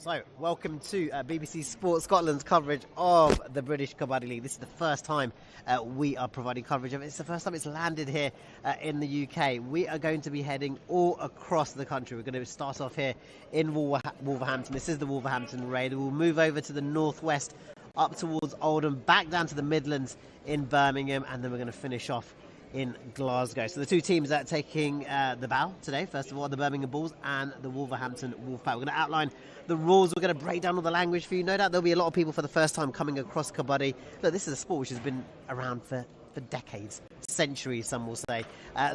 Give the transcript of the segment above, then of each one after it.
So, welcome to BBC Sports Scotland's coverage of the British Kabaddi League. This is the first time we are providing coverage of it. It's the first time it's landed here in the UK. We are going to be heading all across the country. We're going to start off here in Wolverhampton. This is the Wolverhampton Raid. We'll move over to the northwest, up towards Oldham, back down to the Midlands in Birmingham, and then we're going to finish off in Glasgow. So the two teams that are taking the bow today, first of all, the Birmingham Bulls and the Wolverhampton Wolfpack. We're going to outline the rules. We're going to break down all the language for you. No doubt there'll be a lot of people for the first time coming across kabaddi. Look, this is a sport which has been around for decades, centuries, some will say.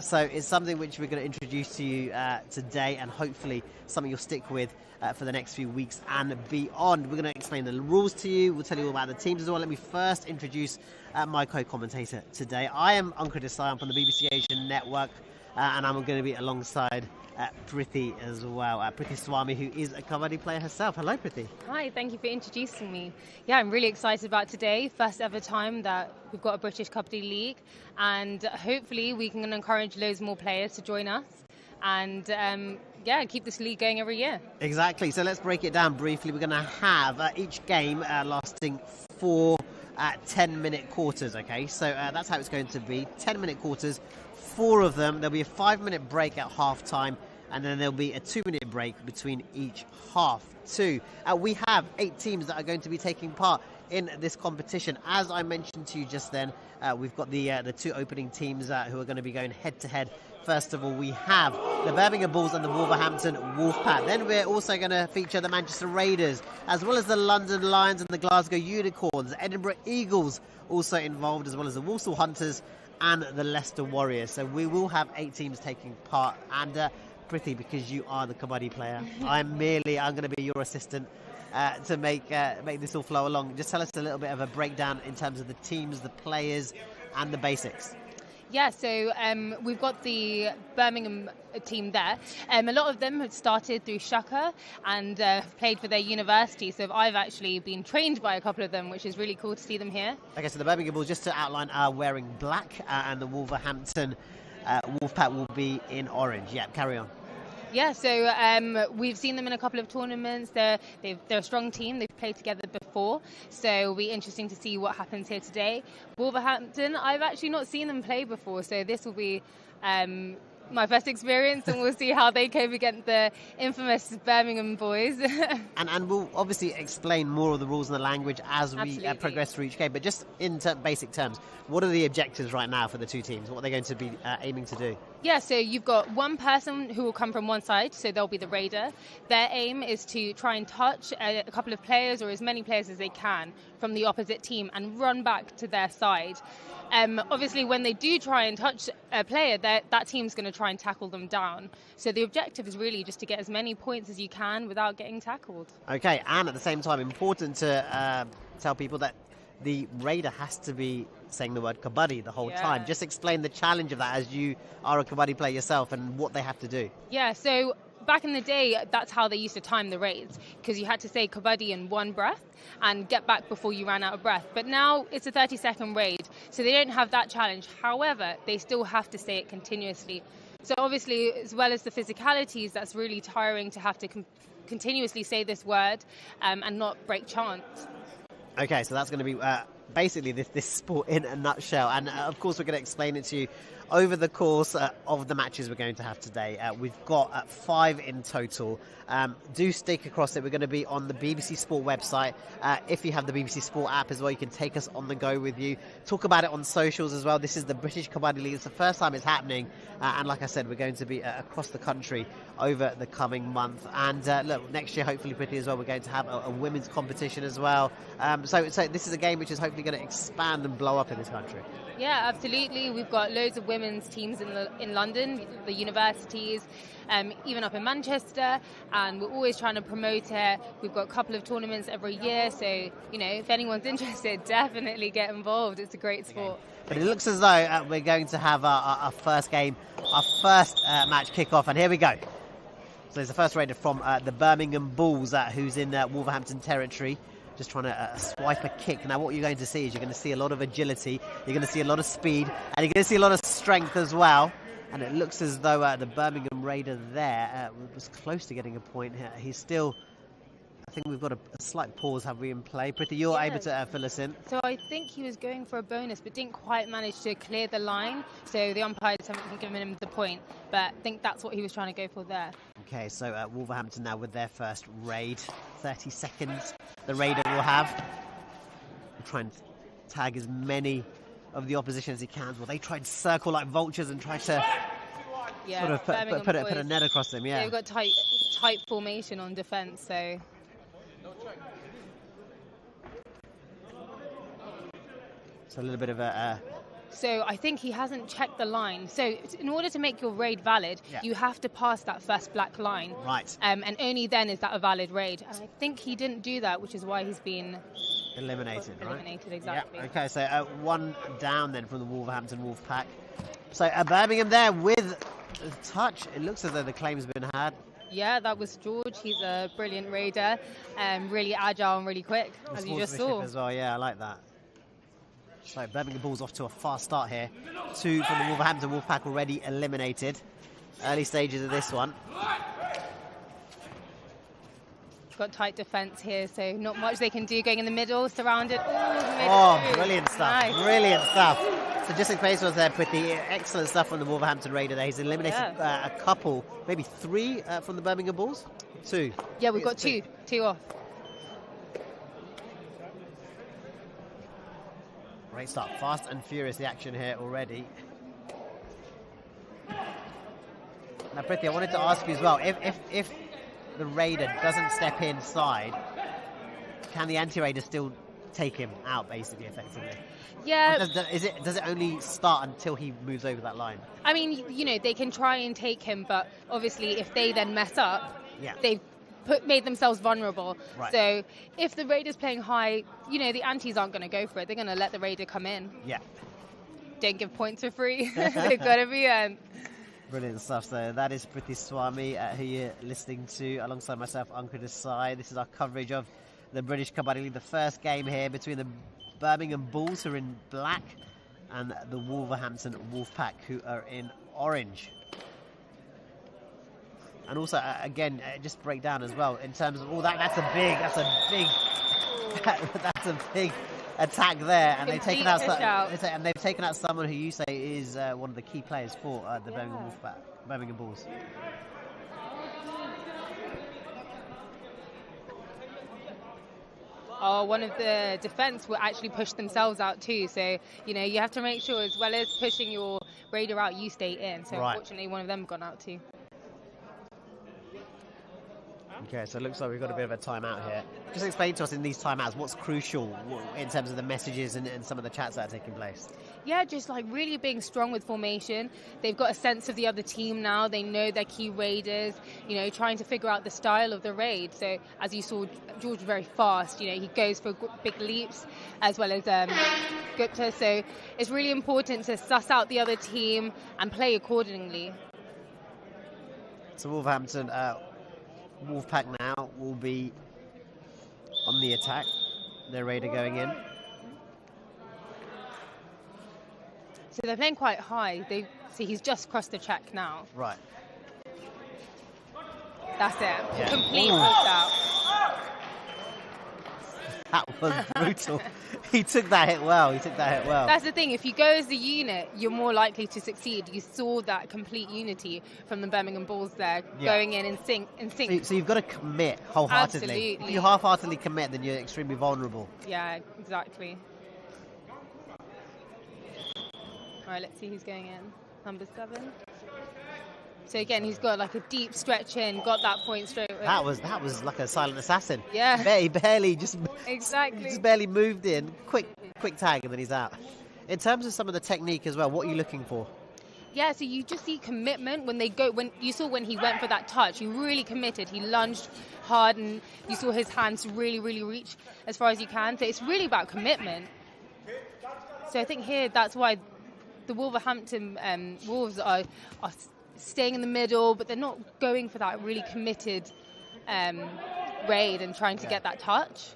So it's something which we're going to introduce to you today, and hopefully something you'll stick with for the next few weeks and beyond. We're going to explain the rules to you. We'll tell you all about the teams as well. Let me first introduce my co-commentator today. I am Ankur Desai. I'm from the BBC Asian Network, and I'm going to be alongside Priti as well. Priti Swami, who is a kabaddi player herself. Hello, Priti. Hi, thank you for introducing me. Yeah, I'm really excited about today. First ever time that we've got a British Kabaddi League, and hopefully we can encourage loads more players to join us and keep this league going every year. Exactly. So let's break it down briefly. We're going to have each game lasting 4 10-minute quarters, okay? So that's how it's going to be. 10-minute quarters, 4 of them. There'll be a 5-minute break at half-time, and then there'll be a 2-minute break between each half too. We have 8 teams that are going to be taking part in this competition. As I mentioned to you just then, we've got the 2 opening teams who are going to be going head-to-head. First of all, we have the Birmingham Bulls and the Wolverhampton Wolfpack. Then we're also going to feature the Manchester Raiders, as well as the London Lions and the Glasgow Unicorns. Edinburgh Eagles also involved, as well as the Walsall Hunters and the Leicester Warriors. So we will have 8 teams taking part. And Priti, because you are the kabaddi player, I'm going to be your assistant to make this all flow along. Just tell us a little bit of a breakdown in terms of the teams, the players, and the basics. Yeah, so we've got the Birmingham team there. A lot of them have started through Shaka and played for their university. So I've actually been trained by a couple of them, which is really cool to see them here. Okay, so the Birmingham Bulls, just to outline, are wearing black, and the Wolverhampton Wolfpack will be in orange. Yeah, carry on. Yeah, so we've seen them in a couple of tournaments. They're a strong team. They've played together before, so it'll be interesting to see what happens here today. Wolverhampton, I've actually not seen them play before, so this will be my first experience, and we'll see how they cope against the infamous Birmingham boys. and we'll obviously explain more of the rules and the language as we progress through each game. But just in basic terms, what are the objectives right now for the 2 teams? What are they going to be aiming to do? Yeah, so you've got one person who will come from one side, so they'll be the raider. Their aim is to try and touch a couple of players, or as many players as they can, from the opposite team and run back to their side. Obviously, when they do try and touch a player, that team's going to try and tackle them down. So the objective is really just to get as many points as you can without getting tackled. Okay, and at the same time, important to tell people that the raider has to be saying the word kabaddi the whole time. Just explain the challenge of that, as you are a kabaddi player yourself, and what they have to do. Yeah, so back in the day, that's how they used to time the raids, because you had to say kabaddi in one breath and get back before you ran out of breath. But now it's a 30-second raid, so they don't have that challenge. However, they still have to say it continuously. So obviously, as well as the physicalities, that's really tiring to have to continuously say this word and not break chant. Okay, so that's going to be basically this sport in a nutshell. And of course, we're going to explain it to you over the course of the matches we're going to have today. We've got 5 in total. Do stick across it. We're going to be on the BBC Sport website. If you have the BBC Sport app as well, you can take us on the go with you. Talk about it on socials as well. This is the British Kabaddi League. It's the first time it's happening. And like I said, we're going to be across the country over the coming month. And look, next year, hopefully, pretty as well, we're going to have a women's competition as well. So this is a game which is hopefully going to expand and blow up in this country. Yeah, absolutely. We've got loads of women's teams in London, the universities, even up in Manchester, and we're always trying to promote it. We've got a couple of tournaments every year, so if anyone's interested, definitely get involved. It's a great sport. But it looks as though we're going to have our first game, our first match kick-off, and here we go. So there's the first raider from the Birmingham Bulls, who's in Wolverhampton territory. Just trying to swipe a kick. Now what you're going to see is you're going to see a lot of agility, you're going to see a lot of speed, and you're going to see a lot of strength as well. And it looks as though the Birmingham Raider there was close to getting a point here. He's still, I think we've got a slight pause, have we, in play? Pretty, you're able to fill us in. So I think he was going for a bonus, but didn't quite manage to clear the line. So the umpires haven't given him the point, but I think that's what he was trying to go for there. Okay, so Wolverhampton now with their first raid. 30 seconds the raider will have. We'll try and tag as many of the opposition as he can. Well, they try and circle like vultures and try to sort of put a net across them. Yeah, they've got tight formation on defence, so. So a little bit of a... So I think he hasn't checked the line. So in order to make your raid valid, you have to pass that first black line. Right. And only then is that a valid raid. And I think he didn't do that, which is why he's been... Eliminated, right? Eliminated, exactly. Yeah. Okay, so 1 down then from the Wolverhampton Wolf Pack. So Birmingham there with a touch. It looks as though the claim's been had. Yeah, that was George. He's a brilliant raider. Really agile and really quick, as you just saw. As well, yeah, I like that. So Birmingham Bulls off to a fast start here. 2 from the Wolverhampton Wolfpack already eliminated. Early stages of this one. Got tight defence here, so not much they can do. Going in the middle, surrounded. Brilliant stuff! Nice. Brilliant stuff. So just in case was there, pretty excellent stuff from the Wolverhampton Raider there. He's eliminated a couple, maybe 3 from the Birmingham Bulls. 2. Yeah, we've got 2 off. Great start, fast and furious the action here already. Now, Prithvi, I wanted to ask you as well, if the Raider doesn't step inside, can the anti-Raider still take him out, basically, effectively? Yeah. Does it only start until he moves over that line? I mean, they can try and take him, but obviously if they then mess up, they've made themselves vulnerable. Right. So if the Raider's playing high, the antis aren't going to go for it. They're going to let the Raider come in. Yeah. Don't give points for free. They've got to be in. Brilliant stuff. So that is Prithvi Swami, who you're listening to, alongside myself, Ankur Desai. This is our coverage of the British Kabaddi League, the first game here between the Birmingham Bulls, who are in black, and the Wolverhampton Wolfpack, who are in orange. And also, again, just break down as well in terms of that's a big attack there, and they've taken out someone who you say is one of the key players for the Birmingham Bulls. One of the defence will actually push themselves out too. So, you have to make sure, as well as pushing your Raider out, you stay in. So, unfortunately, one of them gone out too. Okay, so it looks like we've got a bit of a timeout here. Just explain to us in these timeouts what's crucial in terms of the messages and some of the chats that are taking place. Yeah, just like really being strong with formation. They've got a sense of the other team now. They know their key raiders, trying to figure out the style of the raid. So as you saw, George was very fast. He goes for big leaps, as well as Gupta. So it's really important to suss out the other team and play accordingly. So Wolverhampton Wolfpack now will be on the attack. Their Raider going in. So they're playing quite high. See, he's just crossed the check now. Right. That's it. Yeah. Complete pushed out. That was brutal. He took that hit well. That's the thing. If you go as a unit, you're more likely to succeed. You saw that complete unity from the Birmingham Bulls there, going in sync. So you've got to commit wholeheartedly. Absolutely. If you half-heartedly commit, then you're extremely vulnerable. Yeah, exactly. All right, let's see who's going in. Number 7. So again, he's got like a deep stretch in, got that point straight away. That was like a silent assassin. Yeah. He barely just exactly. Just barely moved in. Quick tag, and then he's out. In terms of some of the technique as well, what are you looking for? Yeah, so you just see commitment when they go. When you saw when he went for that touch, he really committed. He lunged hard, and you saw his hands really, really reach as far as you can. So it's really about commitment. So I think here that's why the Wolverhampton Wolves are staying in the middle, but they're not going for that really committed raid and trying to get that touch.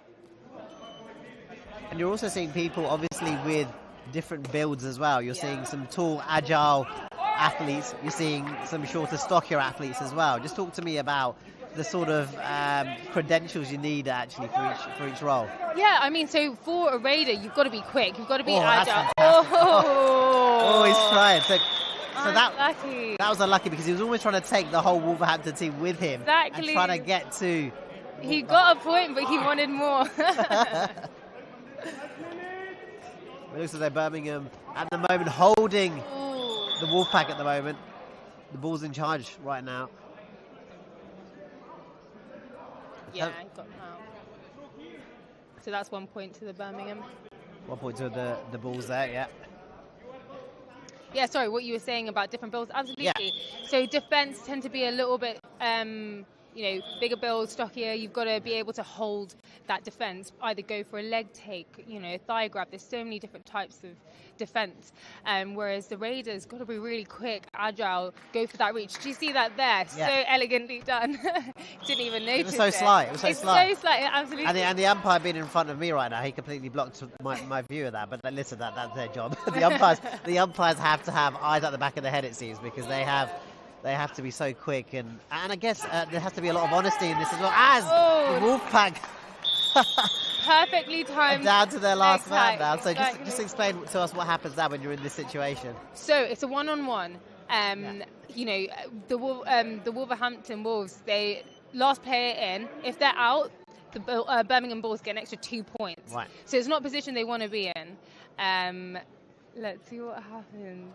And you're also seeing people, obviously, with different builds as well. You're seeing some tall, agile athletes. You're seeing some shorter, stockier athletes as well. Just talk to me about the sort of credentials you need actually for each role. Yeah, I mean, so for a raider, you've got to be quick. You've got to be agile. Oh, he's trying. So that was unlucky because he was almost trying to take the whole Wolverhampton team with him. Exactly. And trying to get to... He got a point, but he wanted more. It looks as though Birmingham, at the moment, holding the Wolfpack at the moment. The Bulls in charge right now. Yeah, I got that. So that's 1 point to the Birmingham. 1 point to the Bulls there, yeah. Yeah, sorry, what you were saying about different builds. Absolutely. Yeah. So defense tend to be a little bit, bigger build, stockier. You've got to be able to hold that defense. Either go for a leg take, thigh grab. There's so many different types of defense. Whereas the Raiders got to be really quick, agile, go for that reach. Do you see that there? Yeah. So elegantly done. Didn't even notice it. Was so slight. It was so slight. So slight, absolutely. And the umpire being in front of me right now, he completely blocked my view of that. But listen, that's their job. The umpires have to have eyes at the back of their head, it seems, because they have to be so quick, and I guess there has to be a lot of honesty in this as well. As the Wolfpack perfectly timed down to their last man now. So exactly. just explain to us what happens now when you're in this situation. So it's a one-on-one. The Wolverhampton Wolves, they last player in. If they're out, the Birmingham Bulls get an extra 2 points. Right. So it's not a position they want to be in. Let's see what happens.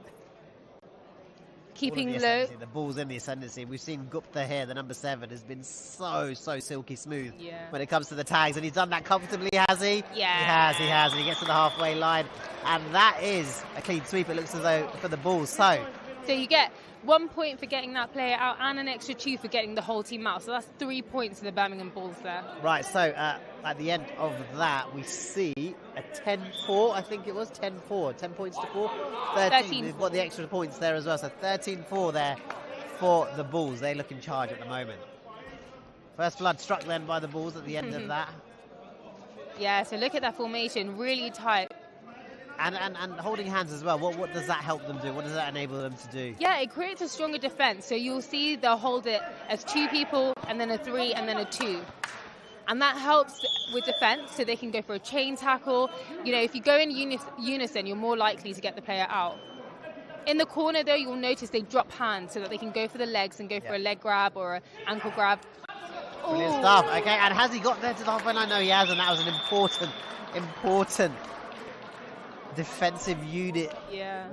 Keeping low. The Bulls in the ascendancy. We've seen Gupta here, the number 7, has been so silky smooth when it comes to the tags, and he's done that comfortably, has he? Yeah. He has, and he gets to the halfway line, and that is a clean sweep, it looks as though, for the Bulls. So you get 1 point for getting that player out and an extra 2 for getting the whole team out. So that's 3 points to the Birmingham Bulls there. Right, so at the end of that, we see a 10-4, I think it was, 10-4, 10 points to 4. 13. We've got the extra points there as well, so 13-4 there for the Bulls. They look in charge at the moment. First blood struck then by the Bulls at the end of that. Yeah, so look at that formation, really tight. And holding hands as well, what does that help them do? What does that enable them to do? Yeah, it creates a stronger defense. So you'll see they'll hold it as 2 people, and then a 3, and then a 2. And that helps with defense, so they can go for a chain tackle. If you go in unison, you're more likely to get the player out. In the corner, though, you'll notice they drop hands so that they can go for the legs and go for a leg grab or an ankle grab. Brilliant stuff. Okay, and has he got there to the halfway line? No, he has, and that was an important defensive unit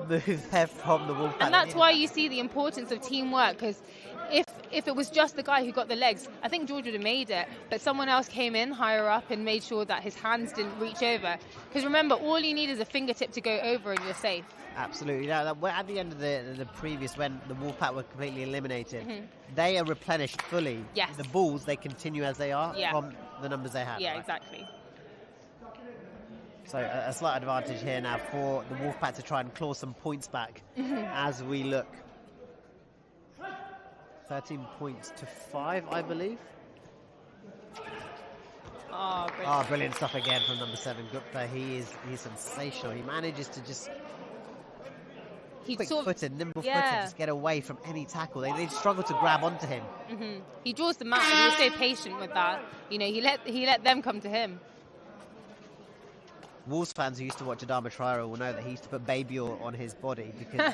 move there from the Wolfpack. And that's why you see the importance of teamwork, because if it was just the guy who got the legs, I think George would have made it, but someone else came in higher up and made sure that his hands didn't reach over. Because remember, all you need is a fingertip to go over and you're safe. Absolutely. Now, at the end of the previous, when the Wolfpack were completely eliminated, they are replenished fully. Yes. The Bulls, they continue as they are from the numbers they have. Yeah, right? exactly. So a slight advantage here now for the Wolfpack to try and claw some points back as we look. 13 points to 5, I believe. Oh, brilliant. Brilliant stuff again from number 7, Gupta. He's sensational. He manages to just quick-footed, nimble-footed, just get away from any tackle. They struggle to grab onto him. He draws them out, and he was so patient with that. He let them come to him. Wolves fans who used to watch Adama Traore will know that he used to put baby oil on his body because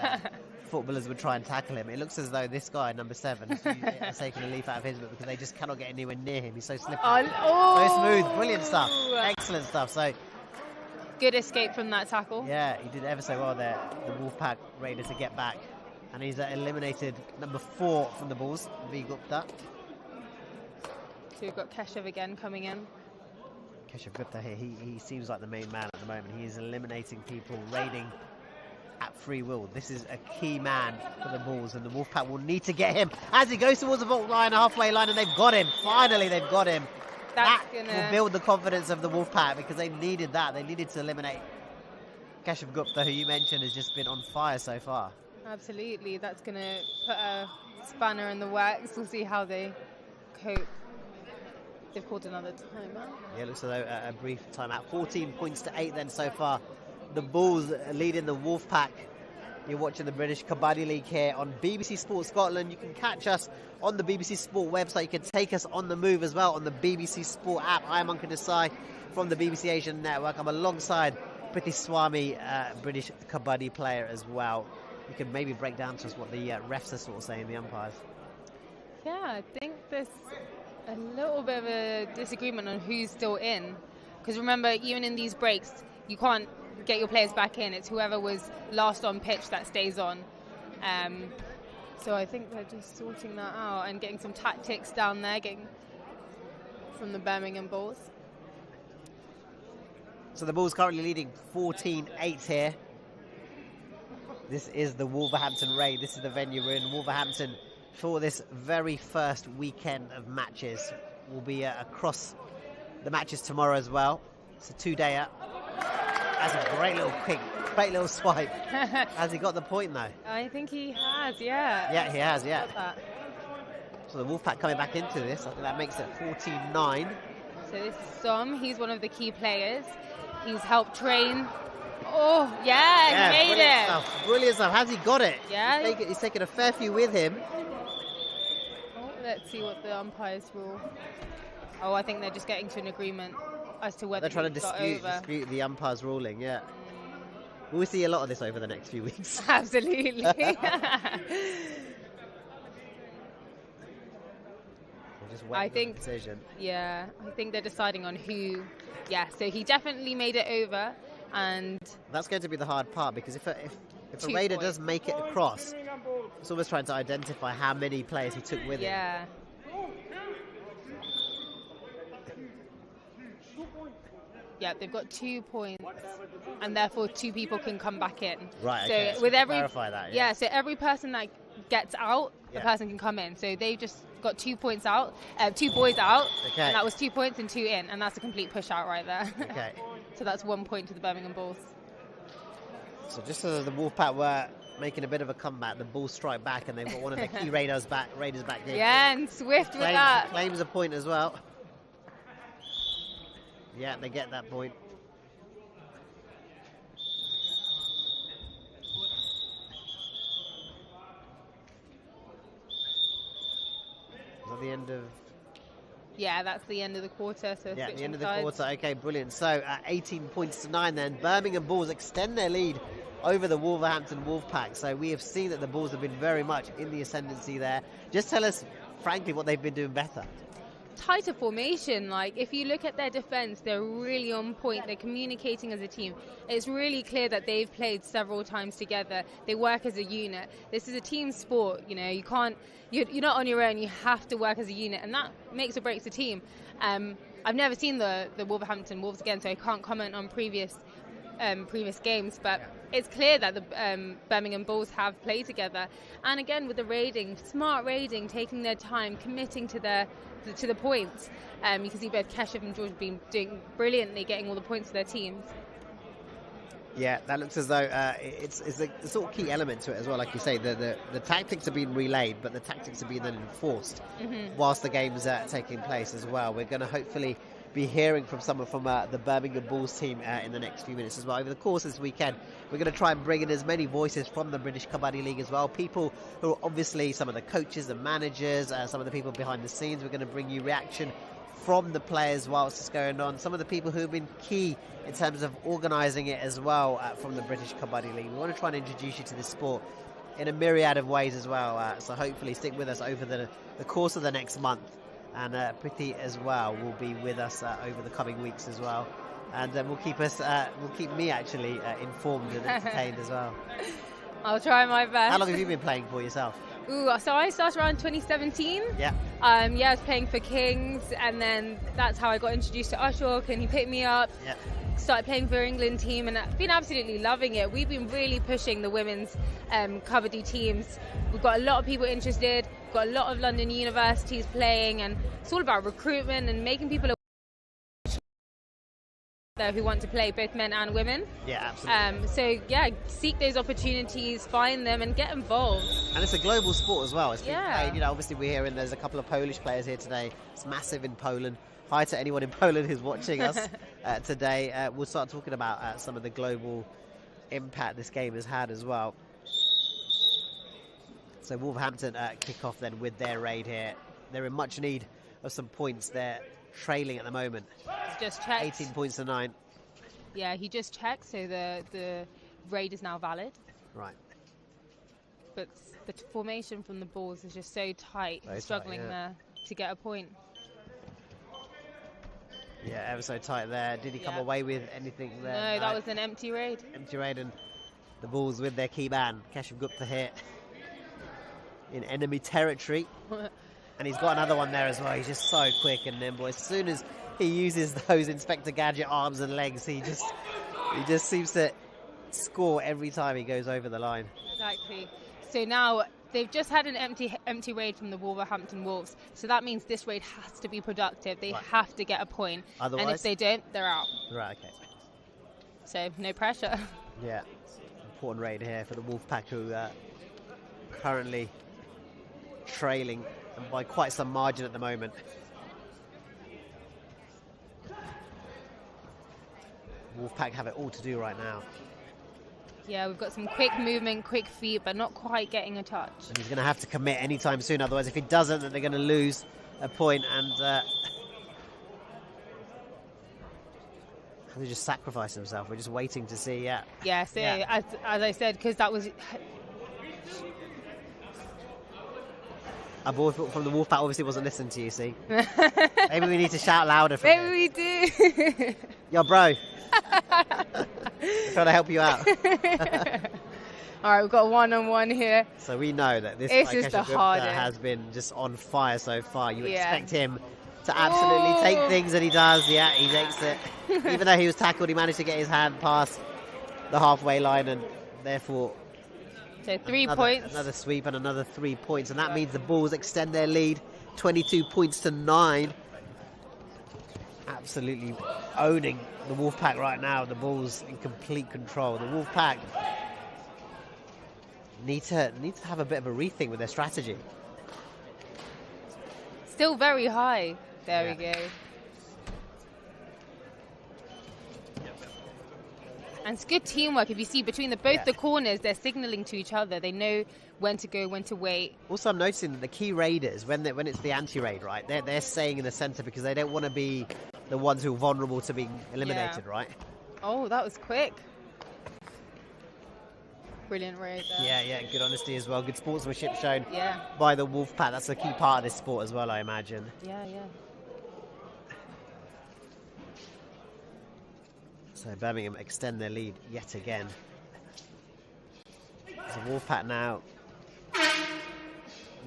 footballers would try and tackle him. It looks as though this guy, number 7, has taken a leaf out of his book because they just cannot get anywhere near him. He's so slippery, so smooth, brilliant stuff, excellent stuff. So good escape from that tackle. Yeah, he did ever so well there, the Wolfpack Raiders, to get back. And he's eliminated number 4 from the Bulls, V Gupta. So we've got Keshav again coming in. Keshav Gupta here, he seems like the main man at the moment. He is eliminating people, raiding at free will. This is a key man for the Bulls, and the Wolfpack will need to get him as he goes towards the ball line, halfway line, and they've got him. Finally, they've got him. That will build the confidence of the Wolfpack because they needed that. They needed to eliminate Keshav Gupta, who you mentioned has just been on fire so far. Absolutely, that's going to put a spanner in the works. We'll see how they cope. They've called another timeout. Yeah, it looks as though a brief timeout. 14 points to 8 then so far. The Bulls leading the Wolfpack. You're watching the British Kabaddi League here on BBC Sport Scotland. You can catch us on the BBC Sport website. You can take us on the move as well on the BBC Sport app. I'm Uncle Desai from the BBC Asian Network. I'm alongside Priti Swami, British Kabaddi player as well. You can maybe break down to us what the refs are sort of saying, the umpires. Yeah, I think there's a little bit of a disagreement on who's still in. Because remember, even in these breaks, you can't get your players back in. It's whoever was last on pitch that stays on. So I think they're just sorting that out and getting some tactics down there, getting from the Birmingham Bulls. So the Bulls currently leading 14-8 here. This is the Wolverhampton raid. This is the venue we're in. Wolverhampton, for this very first weekend of matches, will be across the matches tomorrow as well. It's a 2-dayer. That's a great little swipe. Has he got the point though? I think he has, yeah. Yeah, he has, yeah. So the Wolfpack coming back into this. I think that makes it 14-9. So this is Som. He's one of the key players. He's helped train. Oh, yeah, he made it. Brilliant stuff. Has he got it? Yeah. He's taken a fair few with him. Oh, let's see what the umpires rule. Oh, I think they're just getting to an agreement as to whether they're trying to dispute the umpire's ruling, yeah. We'll see a lot of this over the next few weeks. Absolutely. I think, decision. Yeah, I think they're deciding on who. Yeah, so he definitely made it over, and that's going to be the hard part because if a raider does make it across, it's almost trying to identify how many players he took with him. Yeah. Yeah, they've got 2 points, and therefore 2 people can come back in. Right. So okay. with every clarify that. Yeah. So every person that gets out, the person can come in. So they've just got 2 points out, 2 boys out, and that was 2 points and 2 in, and that's a complete push out right there. Okay. So that's 1 point to the Birmingham Bulls. So just as the Wolfpack were making a bit of a comeback, the Bulls strike back, and they've got one of their key raiders back. Here. Yeah, and Swift with that. Claims a point as well. Yeah, they get that point. Is that the end of... Yeah, that's the end of the quarter. So yeah, the end of the quarter. Okay, brilliant. So 18 points to 9 then. Birmingham Bulls extend their lead over the Wolverhampton Wolfpack. So we have seen that the Bulls have been very much in the ascendancy there. Just tell us, frankly, what they've been doing better. Tighter formation. Like, if you look at their defense, they're really on point. They're communicating as a team. It's really clear that they've played several times together. They work as a unit. This is a team sport. You know, you're not on your own. You have to work as a unit, and that makes or breaks a team. I've never seen the Wolverhampton Wolves again, so I can't comment on previous games, but it's clear that the Birmingham Bulls have played together. And again, with the raiding, smart raiding, taking their time, committing to the points. You can see both Keshav and George have been doing brilliantly, getting all the points for their teams. Yeah, that looks as though it's a sort of key element to it as well. Like you say, the tactics are being relayed, but the tactics are being then enforced whilst the game's taking place as well. We're going to hopefully be hearing from someone from the Birmingham Bulls team in the next few minutes as well. Over the course of this weekend, we're going to try and bring in as many voices from the British Kabaddi League as well. People who are obviously some of the coaches, the managers, some of the people behind the scenes. We're going to bring you reaction from the players whilst it's going on, some of the people who have been key in terms of organising it as well from the British Kabaddi League. We want to try and introduce you to this sport in a myriad of ways as well. So hopefully stick with us over the course of the next month. And Priti as well will be with us over the coming weeks as well. And will keep me actually informed and entertained as well. I'll try my best. How long have you been playing for yourself? Ooh, so I started around 2017. Yeah. I was playing for Kings, and then that's how I got introduced to Ashok, and he picked me up. Yeah. Started playing for England team, and I've been absolutely loving it. We've been really pushing the women's kabaddi teams. We've got a lot of people interested. We've got a lot of London universities playing, and it's all about recruitment and making people there who want to play, both men and women. Yeah, absolutely. So yeah, seek those opportunities, find them, and get involved. And it's a global sport as well. It's been Yeah. played, obviously we're here and there's a couple of Polish players here today. It's massive in Poland. Hi to anyone in Poland who's watching us today. We'll start talking about some of the global impact this game has had as well. So Wolverhampton kick off then with their raid here. They're in much need of some points. They're trailing at the moment. Just checked. 18 points to 9. Yeah, he just checked, so the raid is now valid. Right. But the formation from the balls is just so tight, Very tight, struggling yeah. there to get a point. Yeah, ever so tight there. Did he come Yeah. away with anything there? No, that was an empty raid. Empty raid, and the Bulls with their key man, Keshav Gupta here in enemy territory. And he's got another one there as well. He's just so quick and nimble. As soon as he uses those Inspector Gadget arms and legs, he just seems to score every time he goes over the line. Exactly. So now they've just had an empty raid from the Wolverhampton Wolves. So that means this raid has to be productive. They Right. have to get a point. And Otherwise? if they don't, they're out. Right, okay. So no pressure. Yeah, important raid here for the Wolfpack, who currently trailing and by quite some margin at the moment. Wolfpack have it all to do right now. Yeah, we've got some quick movement, quick feet, but not quite getting a touch. And he's going to have to commit anytime soon, otherwise if he doesn't, then they're going to lose a point, and they just sacrifice himself. We're just waiting to see. Yeah, so Yeah. As I said, because that was... A boy from the Wolfpack obviously wasn't listening to you, see. Maybe we need to shout louder from Maybe here. we do. Yo, bro. Trying to help you out. All right, we've got one-on-one here. So we know that this This guy, is the Keshav Gupta, hardest. has been just on fire so far. You Yeah. expect him to absolutely take things, and he does. Yeah, he takes it. Even though he was tackled, he managed to get his hand past the halfway line, and therefore So 3 points. another sweep and another 3 points, and that means the Bulls extend their lead 22 points to 9. Absolutely owning the Wolfpack right now. The Bulls in complete control. The Wolfpack need to have a bit of a rethink with their strategy. Still very high. There we Yeah. go. And it's good teamwork. If you see between both the corners, they're signalling to each other. They know when to go, when to wait. Also, I'm noticing that the key raiders, when it's the anti-raid, right, they're staying in the centre because they don't want to be the ones who are vulnerable to being eliminated, right? Oh, that was quick. Brilliant raid there. Yeah, good honesty as well. Good sportsmanship shown Yeah. by the Wolfpack. That's a key part of this sport as well, I imagine. Yeah. So Birmingham extend their lead yet again. So Wolfpack now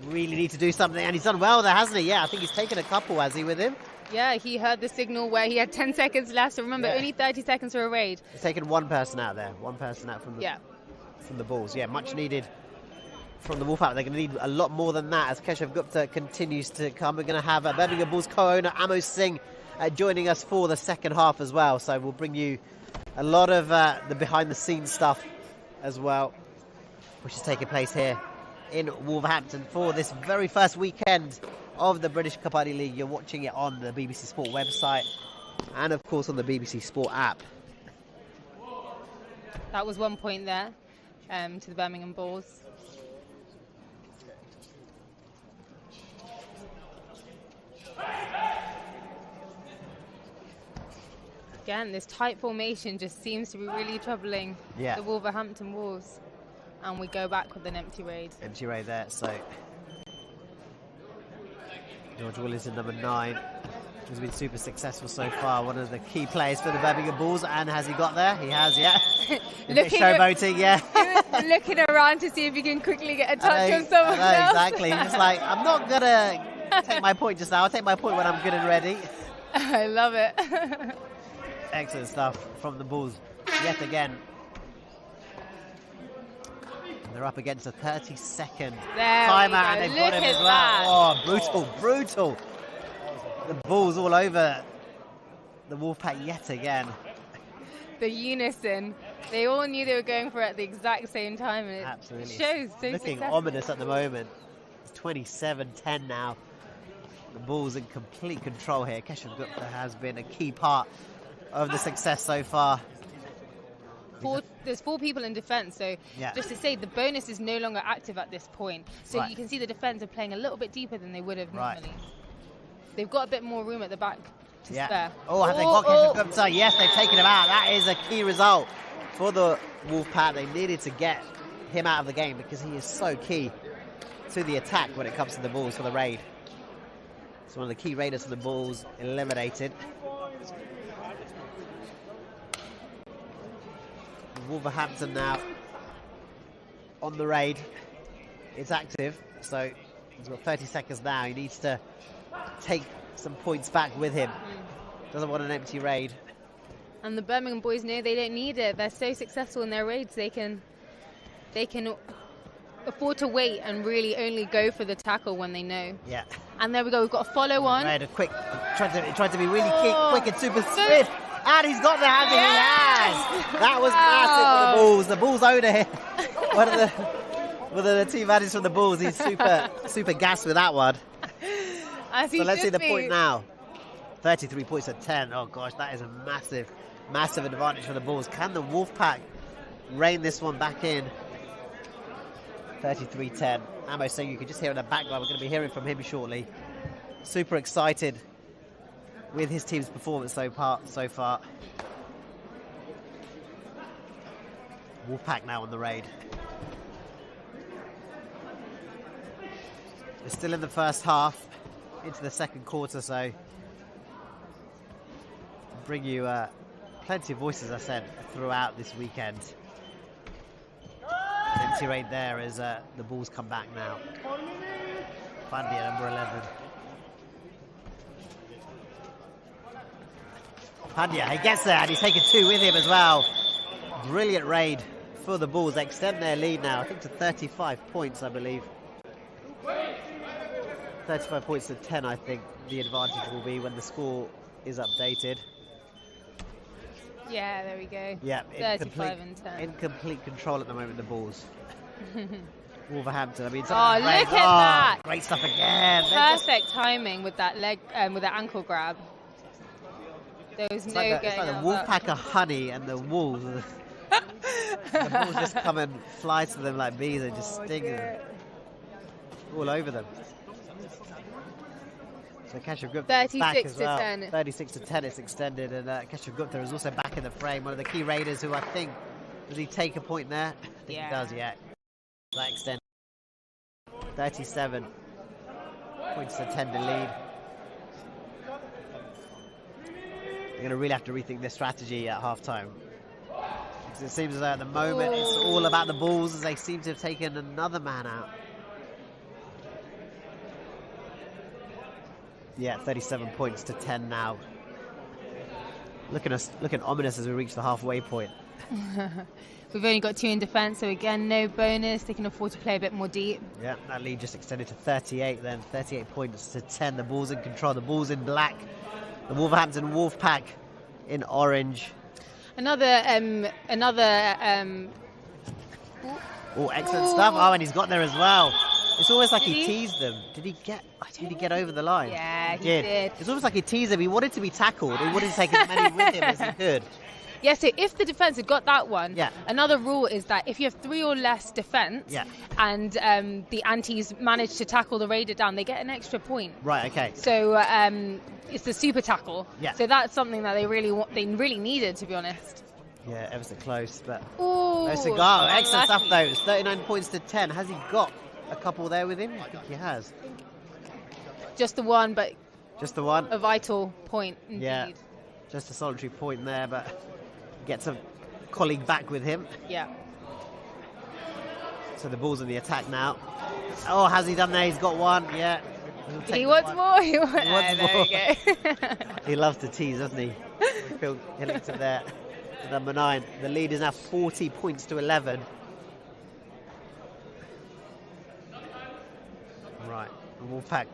really need to do something, and he's done well there, hasn't he? Yeah, I think he's taken a couple, has he, with him? Yeah, he heard the signal where he had 10 seconds left. So remember, Yeah. only 30 seconds for a raid. He's taken one person out there. One person out from the, Yeah. from the Bulls. Yeah, much needed from the Wolfpack. They're going to need a lot more than that as Keshav Gupta continues to come. We're going to have Birmingham Bulls co-owner Amos Singh joining us for the second half as well. So we'll bring you a lot of the behind-the-scenes stuff as well, which is taking place here in Wolverhampton for this very first weekend of the British Kabaddi League. You're watching it on the BBC Sport website and, of course, on the BBC Sport app. That was 1 point there to the Birmingham Bulls. Again, this tight formation just seems to be really troubling the Wolverhampton Wolves. And we go back with an empty raid. Empty raid there, so George Williamson, number 9, has been super successful so far. One of the key players for the Birmingham Bulls. And has he got there? He has, yeah. Showboating, yeah. Looking around to see if he can quickly get a touch on someone else. Exactly. He's like, I'm not going to take my point just now. I'll take my point when I'm good and ready. I love it. Excellent stuff from the Bulls yet again. They're up against a 30-second timeout, and they've got him as well. Oh, brutal. The Bulls all over the Wolfpack yet again. The unison. They all knew they were going for it at the exact same time. And Absolutely. It shows. So looking ominous at the moment. It's 27-10 now. The Bulls in complete control here. Keshav Gupta has been a key part of the success so far. There's 4 people in defence, so just to say, the bonus is no longer active at this point. So you can see the defence are playing a little bit deeper than they would have normally. They've got a bit more room at the back to spare. Oh, have they got Keshav Gupta? Yes, they've taken him out. That is a key result for the Wolfpack. They needed to get him out of the game because he is so key to the attack when it comes to the Bulls for the raid. It's one of the key raiders for the Bulls eliminated. Wolverhampton now on the raid. It's active, so he's got 30 seconds now. He needs to take some points back with him. Doesn't want an empty raid. And the Birmingham boys know they don't need it. They're so successful in their raids, they can afford to wait and really only go for the tackle when they know. Yeah. And there we go. We've got a follow on. Right, a quick, tried to be really quick and super swift. And he's got the hand in his hands. That was massive for the Bulls. The Bulls owner here. One of the team managers from the Bulls. He's super gassed with that one. So let's see the point now. 33 points to 10. Oh gosh, that is a massive advantage for the Bulls. Can the Wolfpack rein this one back in? 33-10. Amo saying, you can just hear in the background, we're going to be hearing from him shortly. Super excited with his team's performance so far. Wolfpack now on the raid. We're still in the first half, into the second quarter, so bring you plenty of voices, I said, throughout this weekend. Empty raid there as the Bulls come back now. Pandia, number 11. Pandia, he gets there and he's taken 2 with him as well. Brilliant raid for the Bulls. They extend their lead now, I think, to 35 points, I believe. 35 points to 10, I think the advantage will be when the score is updated. Yeah, there we go. Yeah, 35 and 10. In complete control at the moment, the Bulls. Wolverhampton, I mean, look at that! Great stuff again. Perfect timing with that leg, with that ankle grab. There was no going It's like the Wolfpack are honey and the Wolves. The Bulls just come and fly to them like bees and just sting them all over them. So Keshav Gupta is back as well. 36 to 10 it's extended, and Keshav Gupta is also back in the frame. One of the key raiders who I think, does he take a point there? I think he does, yeah. That extended. 37 points to 10 to lead. They're going to really have to rethink their strategy at half-time. Because it seems as though at the moment it's all about the Bulls, as they seem to have taken another man out. Yeah, 37 points to 10 now. Looking ominous as we reach the halfway point. We've only got 2 in defence, so again, no bonus. They can afford to play a bit more deep. Yeah, that lead just extended to 38 then. 38 points to 10. The Bulls in control. The Bulls in black. The Wolverhampton Wolfpack in orange. Another Oh, excellent stuff. Oh, and he's got there as well. It's almost like he teased them. Did he get over the line? Yeah, he did. It's almost like he teased them. He wanted to be tackled. He wanted to take as many with him as he could. Yeah, so if the defence had got that one, Yeah. another rule is that if you have 3 or less defence Yeah. and the antis manage to tackle the raider down, they get an extra point. Right, okay. So it's the super tackle. Yeah. So that's something that they really needed, to be honest. Yeah, ever so close, but Ooh, no cigar. Excellent stuff, unlucky. though. It's 39 points to 10. Has he got a couple there with him? I think he has. Just the one, but Just the one. a vital point indeed. Yeah. Just a solitary point there, but gets a colleague back with him. Yeah. So the ball's in the attack now. Oh, has he done there? He's got one. Yeah. He'll take He the wants one. more. He wants more. there we go. He loves to tease, doesn't he? Phil Hillington there. Number 9. The lead is now 40 points to 11. Right. Wolfpack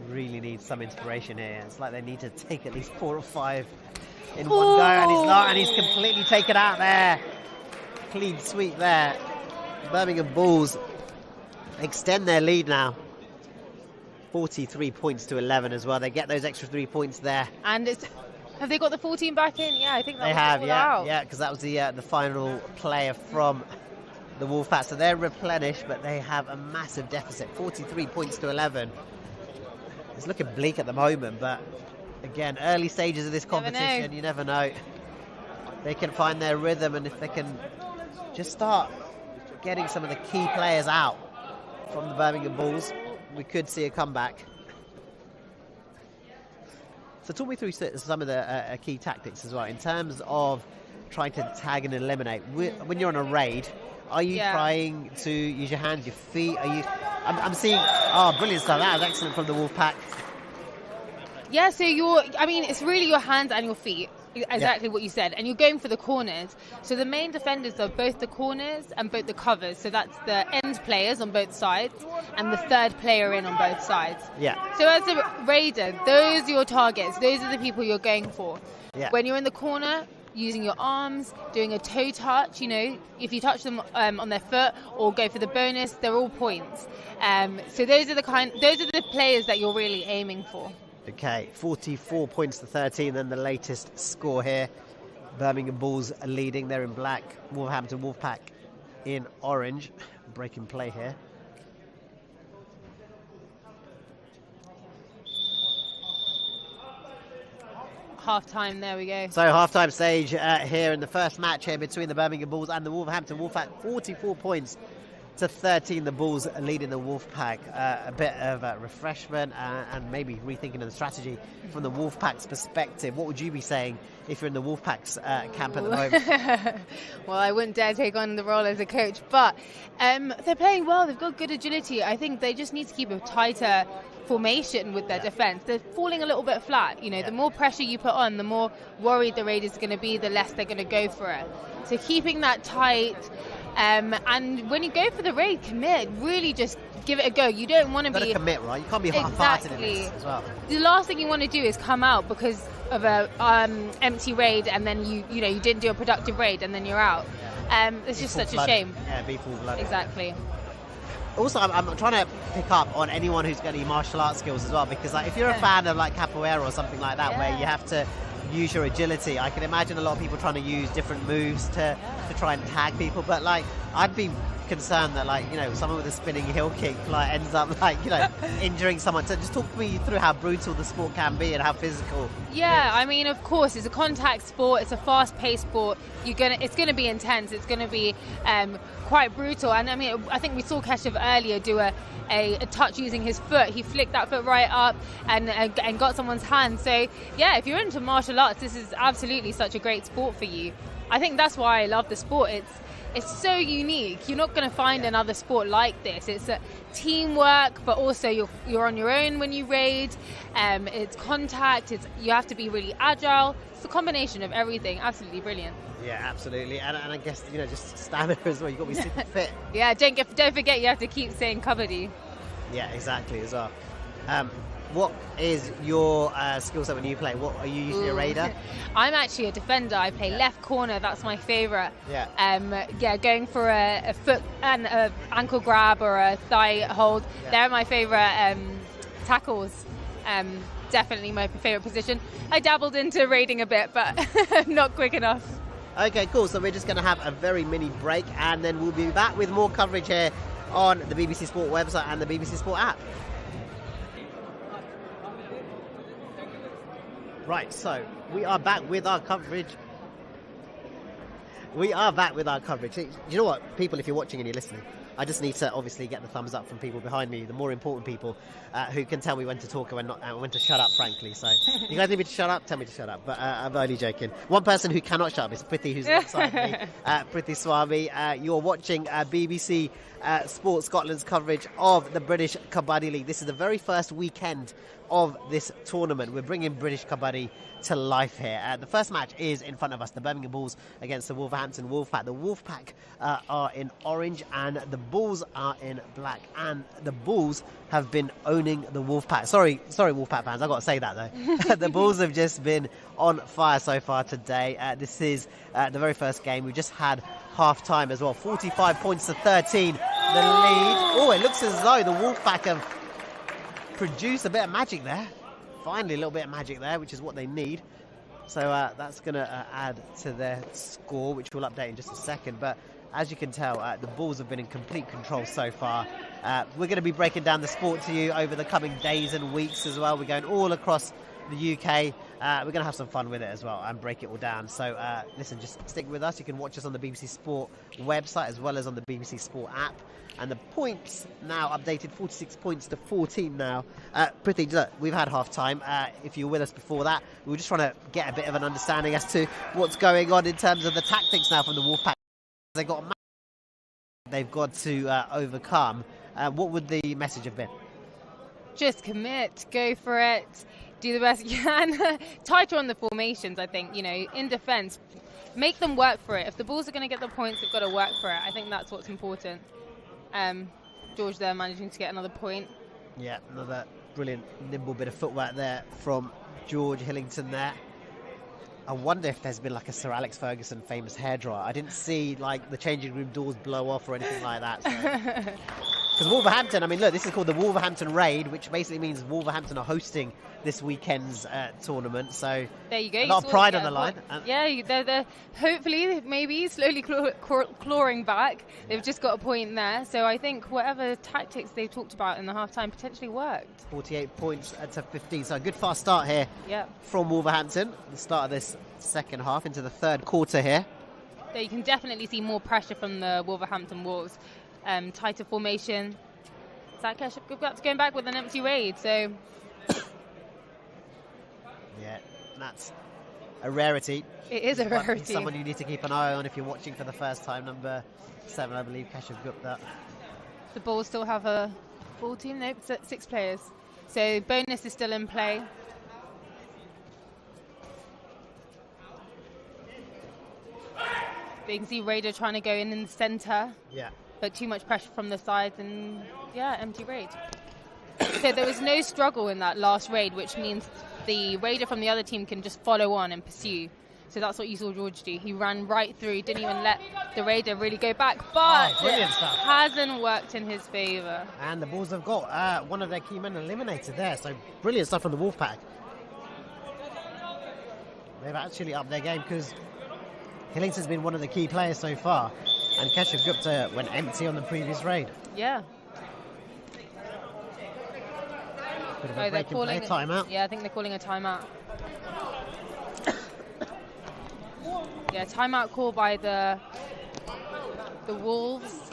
really needs some inspiration here. It's like they need to take at least 4 or 5 in one go, and he's not, and he's completely taken out there. Clean sweep there. Birmingham Bulls extend their lead now. 43 points to 11 as well. They get those extra 3 points there. And have they got the 14 back in? Yeah, I think that They was have, all yeah, out. yeah, because that was the final player from the Wolfpack. So they're replenished, but they have a massive deficit, 43 points to 11. It's looking bleak at the moment, but again, early stages of this competition, you never know. They can find their rhythm, and if they can just start getting some of the key players out from the Birmingham Bulls, we could see a comeback. So talk me through some of the key tactics as well, in terms of trying to tag and eliminate. When you're on a raid, are you trying to use your hands, your feet? Are you? I'm seeing, brilliant stuff. That was excellent from the Wolfpack. Yeah, so it's really your hands and your feet. Exactly what you said. And you're going for the corners. So the main defenders are both the corners and both the covers. So that's the end players on both sides and the third player in on both sides. Yeah. So as a raider, those are your targets. Those are the people you're going for. Yeah. When you're in the corner, using your arms, doing a toe touch, if you touch them on their foot or go for the bonus, they're all points. So those are the players that you're really aiming for. Okay, 44 points to 13, then the latest score here. Birmingham Bulls are leading, they're in black. Wolverhampton Wolfpack in orange. Breaking play here. Half-time, there we go. So half-time stage here in the first match here between the Birmingham Bulls and the Wolverhampton Wolfpack. 44 points to 13, the Bulls leading the Wolfpack. A bit of refreshment and maybe rethinking of the strategy from the Wolfpack's perspective. What would you be saying if you're in the Wolfpack's camp at the moment? Well, I wouldn't dare take on the role as a coach, but they're playing well. They've got good agility. I think they just need to keep a tighter formation with their defence. They're falling a little bit flat. The more pressure you put on, the more worried the Raiders are going to be, the less they're going to go for it. So keeping that tight. And when you go for the raid, commit. Really just give it a go. You don't want to be... commit, right? You can't be half-hearted in this as well. The last thing you want to do is come out because of a empty raid and then you didn't do a productive raid and then you're out. It's just such a shame. Yeah, be full-blooded. Exactly. Also, I'm trying to pick up on anyone who's got any martial arts skills as well, because if you're a fan of capoeira or something like that, where you have to use your agility, I can imagine a lot of people trying to use different moves to try and tag people, but I'd be concerned that someone with a spinning heel kick ends up injuring someone. So just talk me through how brutal the sport can be and how physical. Yeah, I mean, of course, it's a contact sport. It's a fast-paced sport. It's going to be intense. It's going to be quite brutal. And I mean, I think we saw Keshav earlier do a touch using his foot. He flicked that foot right up and got someone's hand. So yeah, if you're into martial arts, this is absolutely such a great sport for you. I think that's why I love the sport. It's so unique. You're not going to find another sport like this. It's a teamwork, but also you're on your own when you raid. It's contact. You have to be really agile. It's a combination of everything. Absolutely brilliant. Yeah, absolutely. And I guess just stamina as well. You've got to be super fit. Yeah, don't forget you have to keep saying kabaddi. Yeah, exactly as well. What is your skill set when you play? What are you usually a raider? I'm actually a defender. I play left corner. That's my favourite. Yeah. Going for a foot and a ankle grab or a thigh hold. Yeah. They're my favourite tackles. Definitely my favourite position. I dabbled into raiding a bit, but not quick enough. Okay, cool. So we're just going to have a very mini break, and then we'll be back with more coverage here on the BBC Sport website and the BBC Sport app. Right, so we are back with our coverage. You know what, people, if you're watching and you're listening, I just need to obviously get the thumbs up from people behind me, the more important people who can tell me when to talk and when to shut up, frankly. So you guys need me to shut up? Tell me to shut up. But I'm only joking. One person who cannot shut up is Priti, who's alongside me. Priti Swami, you're watching BBC Sport Scotland's coverage of the British Kabaddi League. This is the very first weekend of this tournament. We're bringing British Kabaddi to life here. The first match is in front of us, the Birmingham Bulls against the Wolverhampton Wolfpack. The Wolfpack are in orange and the Bulls are in black, and the Bulls have been owning the Wolfpack. Sorry Wolfpack fans, I've got to say that though. The Bulls have just been on fire so far today. This is the very first game. We just had half time as well. 45 points to 13, the lead. Oh, it looks as though the Wolfpack have produced a bit of magic there. Finally, a little bit of magic there, which is what they need. So that's going to add to their score, which we'll update in just a second. But as you can tell, the Bulls have been in complete control so far. We're going to be breaking down the sport to you over the coming days and weeks as well. We're going all across the UK. We're going to have some fun with it as well and break it all down. So listen, just stick with us. You can watch us on the BBC Sport website as well as on the BBC Sport app. And the points now updated, 46 points to 14 now. Priti, look, we've had half time. If you were with us before that, we were just trying to get a bit of an understanding as to what's going on in terms of the tactics now from the Wolfpack. They've got a match they've got to overcome. What would the message have been? Just commit, go for it, do the best you can. Tighter on the formations, I think, in defence. Make them work for it. If the Bulls are going to get the points, they've got to work for it. I think that's what's important. George there managing to get another point. Yeah, another brilliant nimble bit of footwork there from George Hillington there. I wonder if there's been like a Sir Alex Ferguson famous hairdryer. I didn't see like the changing room doors blow off or anything like that. Because Wolverhampton, I mean, look, this is called the Wolverhampton Raid, which basically means Wolverhampton are hosting this weekend's tournament. So there you go. A lot of pride on the line. They're hopefully, maybe slowly clawing back. They've just got a point there. So I think whatever tactics they talked about in the half-time potentially worked. 48 points to 15. So a good fast start here from Wolverhampton. The start of this second half into the third quarter here. So you can definitely see more pressure from the Wolverhampton Wolves. Tighter formation. Zach Keshav's going back with an empty raid, so yeah, that's a rarity. It is a rarity. Someone you need to keep an eye on if you're watching for the first time. Number 7, I believe, Keshav Gupta. The Bulls still have a full team, nope, 6 players. So bonus is still in play. You can see Raider trying to go in the centre. Yeah. But too much pressure from the sides and, empty raid. So there was no struggle in that last raid, which means the Raider from the other team can just follow on and pursue. So that's what you saw George do. He ran right through, didn't even let the Raider really go back, but it hasn't worked in his favour. And the Bulls have got one of their key men eliminated there, so brilliant stuff from the Wolfpack. They've actually upped their game because Hillington's been one of the key players so far. And Keshav Gupta went empty on the previous raid. Yeah. Bit of a break in play, timeout. Yeah, I think they're calling a timeout. Timeout call by the Wolves.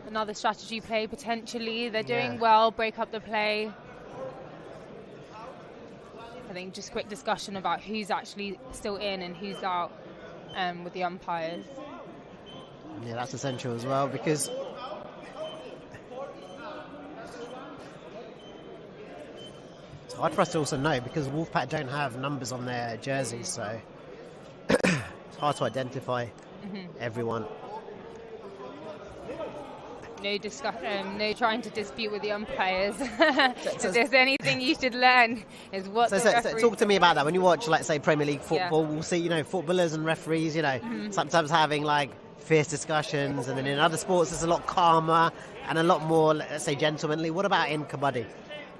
Another strategy play potentially. They're doing well, break up the play. I think just quick discussion about who's actually still in and who's out with the umpires. Yeah, that's essential as well because it's hard for us to also know because Wolfpack don't have numbers on their jerseys, so it's hard to identify everyone. No trying to dispute with the umpires. If there's anything you should learn is what the referee... Talk to me about that. When you watch, like, say, Premier League football, we'll see, footballers and referees, sometimes having, like, fierce discussions, and then in other sports it's a lot calmer and a lot more, let's say, gentlemanly. What about in Kabaddi?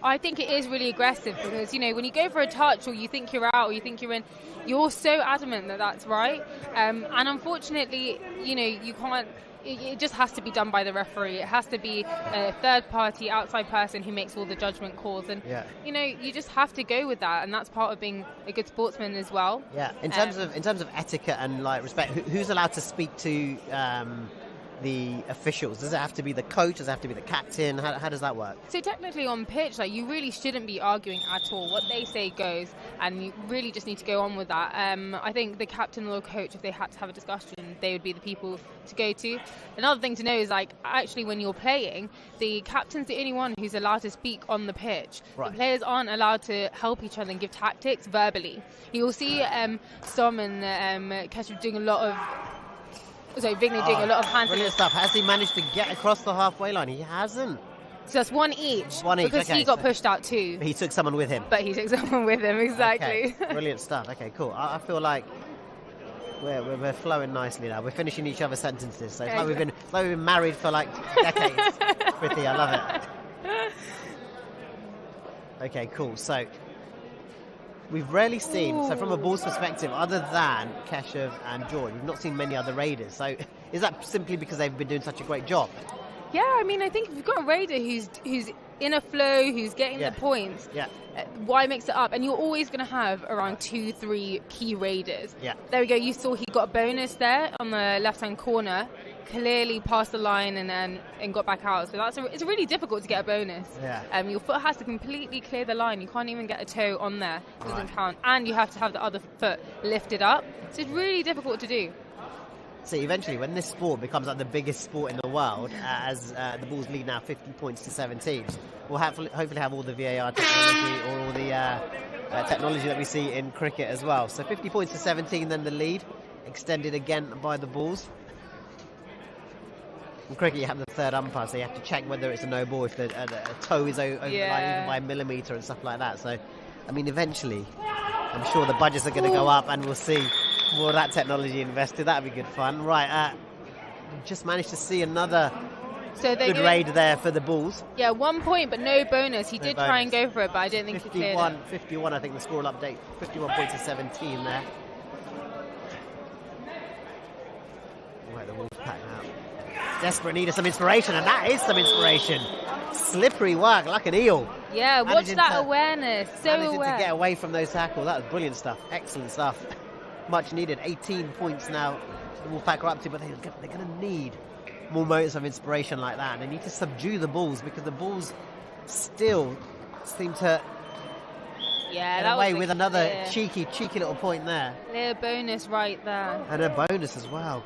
I think it is really aggressive because, you know, when you go for a touch or you think you're out or you think you're in, you're so adamant that that's right. And unfortunately, you know, you can't, it just has to be done by the referee. It has to be a third party, outside person who makes all the judgment calls. And, you know, you just have to go with that. And that's part of being a good sportsman as well. Yeah. In terms of etiquette and like respect, who's allowed to speak to the officials? Does it have to be the coach? Does it have to be the captain? How does that work? So technically on pitch, like, you really shouldn't be arguing at all. What they say goes, and you really just need to go on with that. I think the captain or coach, if they had to have a discussion, they would be the people to go to. Another thing to know is, like, actually when you're playing, the captain's the only one who's allowed to speak on the pitch. Right. The players aren't allowed to help each other and give tactics verbally. You will see Stom and Keshav doing a lot of Vigny doing a lot of hands. Brilliant stuff. Has he managed to get across the halfway line? He hasn't. So that's one each. Because okay, he got pushed out too. He took someone with him. But he took someone with him, exactly. Okay. Brilliant stuff. Okay, cool. I feel like we're flowing nicely now. We're finishing each other's sentences. So it's like we've been married for like decades. Pretty, I love it. Okay, cool. So we've rarely seen, so from a Bulls perspective, other than Keshav and George, we've not seen many other Raiders. So is that simply because they've been doing such a great job? Yeah, I mean, I think if you've got a Raider who's in a flow, who's getting the points, why mix it up? And you're always going to have around 2-3 key Raiders. Yeah. There we go. You saw he got a bonus there on the left-hand corner, clearly passed the line and got back out. So it's really difficult to get a bonus. Yeah. Your foot has to completely clear the line. You can't even get a toe on there. It doesn't count. And you have to have the other foot lifted up. So it's really difficult to do. So eventually, when this sport becomes like the biggest sport in the world, as the Bulls lead now 50 points to 17, we'll hopefully have all the VAR technology or all the technology that we see in cricket as well. So 50 points to 17, then the lead extended again by the Bulls. In cricket, you have the third umpire, so you have to check whether it's a no ball if the toe is over the line, even by a millimetre and stuff like that. So, I mean, eventually, I'm sure the budgets are going to go up, and we'll see more of that technology invested. That'd be good fun. Right, just managed to see another good raid there for the Bulls. Yeah, 1 point, but no bonus. He did try and go for it, but I don't think he cleared it. 51, I think the score will update. 51 points to 17 there. Right, the Wolves pack now. Desperate need of some inspiration, and that is some inspiration. Slippery work, like an eel. Yeah, watch that awareness. So aware. To get away from those tackles. That was brilliant stuff. Excellent stuff. Much needed. 18 points now the Wolfpack are up to, but they're going to need more moments of inspiration like that. And they need to subdue the Bulls, because the Bulls still seem to get away with another cheeky little point there. Clear bonus right there. And a bonus as well.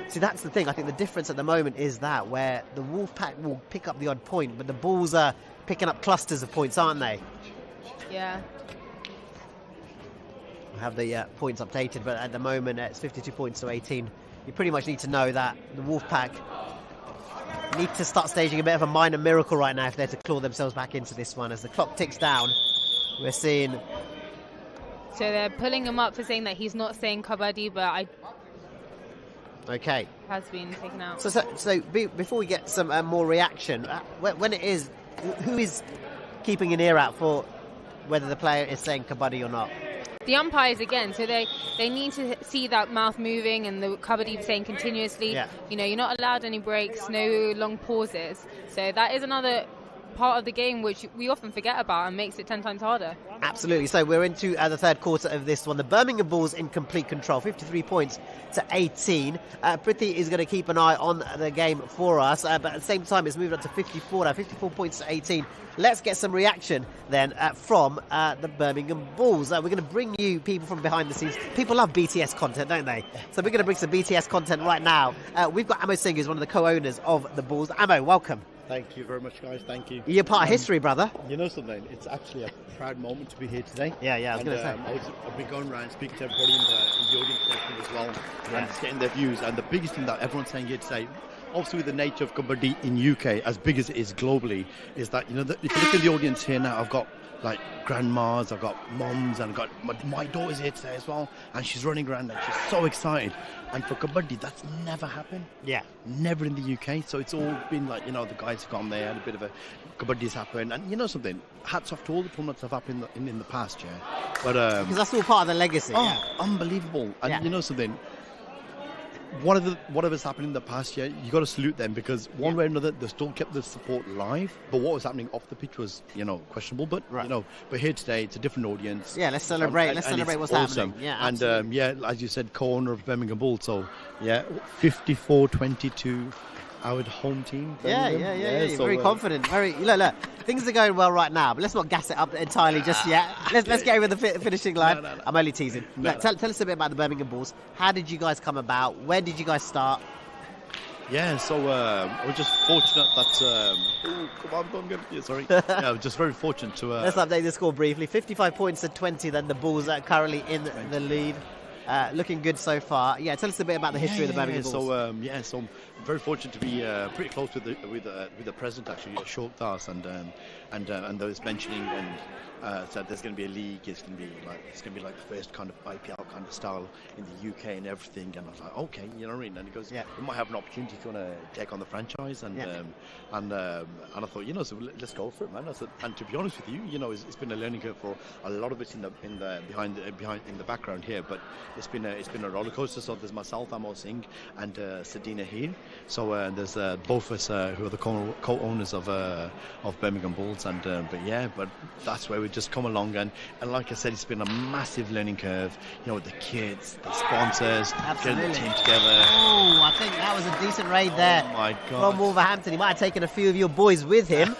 See, that's the thing. I think the difference at the moment is that where the Wolfpack will pick up the odd point, but the Bulls are picking up clusters of points, aren't they? Yeah. I have the points updated, but at the moment it's 52 points to 18. You pretty much need to know that the Wolfpack need to start staging a bit of a minor miracle right now if they're to claw themselves back into this one. As the clock ticks down, we're seeing... So they're pulling him up for saying that he's not saying kabaddi, but Okay. Has been taken out. So before we get some more reaction, when it is, who is keeping an ear out for whether the player is saying kabaddi or not? The umpires again, so they need to see that mouth moving and the kabaddi saying continuously. Yeah. You know, you're not allowed any breaks, no long pauses. So that is another part of the game which we often forget about and makes it 10 times harder. Absolutely. So we're into the third quarter of this one. The Birmingham Bulls in complete control, 53 points to 18. Prithvi is going to keep an eye on the game for us, but at the same time it's moved up to 54 now, 54 points to 18. Let's get some reaction then from the Birmingham Bulls. We're going to bring you people from behind the scenes. People love BTS content, don't they? So we're going to bring some BTS content right now. We've got Amo Singh, who's one of the co-owners of the Bulls. Amo, welcome. Thank you very much, guys. Thank you. You're part of history, brother. You know something? It's actually a proud moment to be here today. Yeah, I was going to say. I've been going around speaking to everybody in the audience section as well, and just getting their views. And the biggest thing that everyone's saying here today, obviously with the nature of kabaddi in UK, as big as it is globally, is that, you know, if you look at the audience here now, I've got like grandmas, I've got moms, and I've got my daughter's here today as well, and she's running around and she's so excited. And for kabaddi, that's never happened. Yeah. Never in the UK. So it's all been like, the guys have gone there and a bit of a kabaddi's happened. And you know something, hats off to all the tournaments that have happened in the past, yeah. But because that's all part of the legacy. oh, Yeah. unbelievable. And Yeah. you know something, whatever's happened in the past year, you got to salute them, because one way or another they still kept the support live. But what was happening off the pitch was questionable. But Right. but here today it's a different audience. Yeah, let's celebrate. Let's and celebrate it's what's awesome. happening. Yeah, and absolutely. as you said, co-owner of Birmingham Bulls. So 54-22. Our home team. Yeah. Birmingham. You're So, very confident. Look, things are going well right now, but let's not gas it up entirely just yet. Let's get over the finishing line. No. I'm only teasing. Look, tell us a bit about the Birmingham Bulls. How did you guys come about? When did you guys start? Yeah, so we're just fortunate that. Oh, come on, Birmingham. Yeah, sorry. Yeah, we're just very fortunate to. Let's update the score briefly. 55 points to 20. Then the Bulls are currently in the lead. Looking good so far. Yeah, tell us a bit about the history of the Birmingham Bulls. So I'm very fortunate to be pretty close with the president, actually, Short Das, and those mentioning said there's going to be a league. It's going to be like the first kind of IPL kind of style in the UK and everything. And I was like, okay, you know what I mean. And he goes, we might have an opportunity if you want to take on the franchise. And I thought, so let's go for it, man. I said, and to be honest with you, it's been a learning curve for a lot of it in the background here, but it's been a roller coaster. So there's myself, Amol Singh, and Sadina here. So there's both of us who are the co-owners of Birmingham Bulls, but that's where we just come along, and like I said, it's been a massive learning curve. With the kids, the sponsors, Absolutely. getting the team together. Oh, I think that was a decent raid there. Oh my God. From Wolverhampton. He might have taken a few of your boys with him.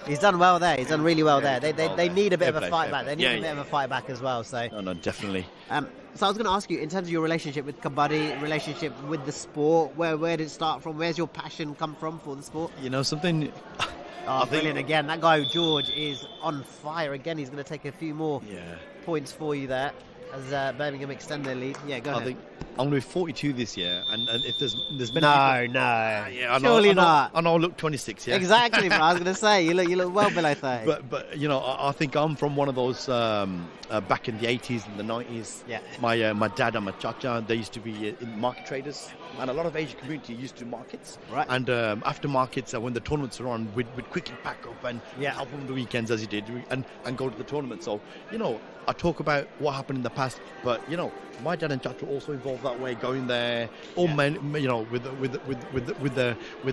He's done well there. He's done really well there. They need a bit of a fight back. They need a bit of a fight back as well. So No, definitely. So I was going to ask you, in terms of your relationship with kabaddi, relationship with the sport, where did it start from? Where's your passion come from for the sport? Something. Oh, brilliant again. That guy, George, is on fire again. He's going to take a few more points for you there as Birmingham extend their lead. Yeah, go ahead. I think I'm going to be 42 this year, and if there's many people, no. I know, Surely not. I know I look 26, yeah. Exactly, bro. I was going to say, you look well below 30. But I think I'm from one of those back in the 80s and the 90s. Yeah. My dad and my chacha, they used to be in market traders, and a lot of Asian community used to do markets. Right. And after markets, when the tournaments are on, we'd quickly pack up and help them on the weekends, as you did, and go to the tournament. So I talk about what happened in the past, but my dad and chacha also involved that way, going there, all men, with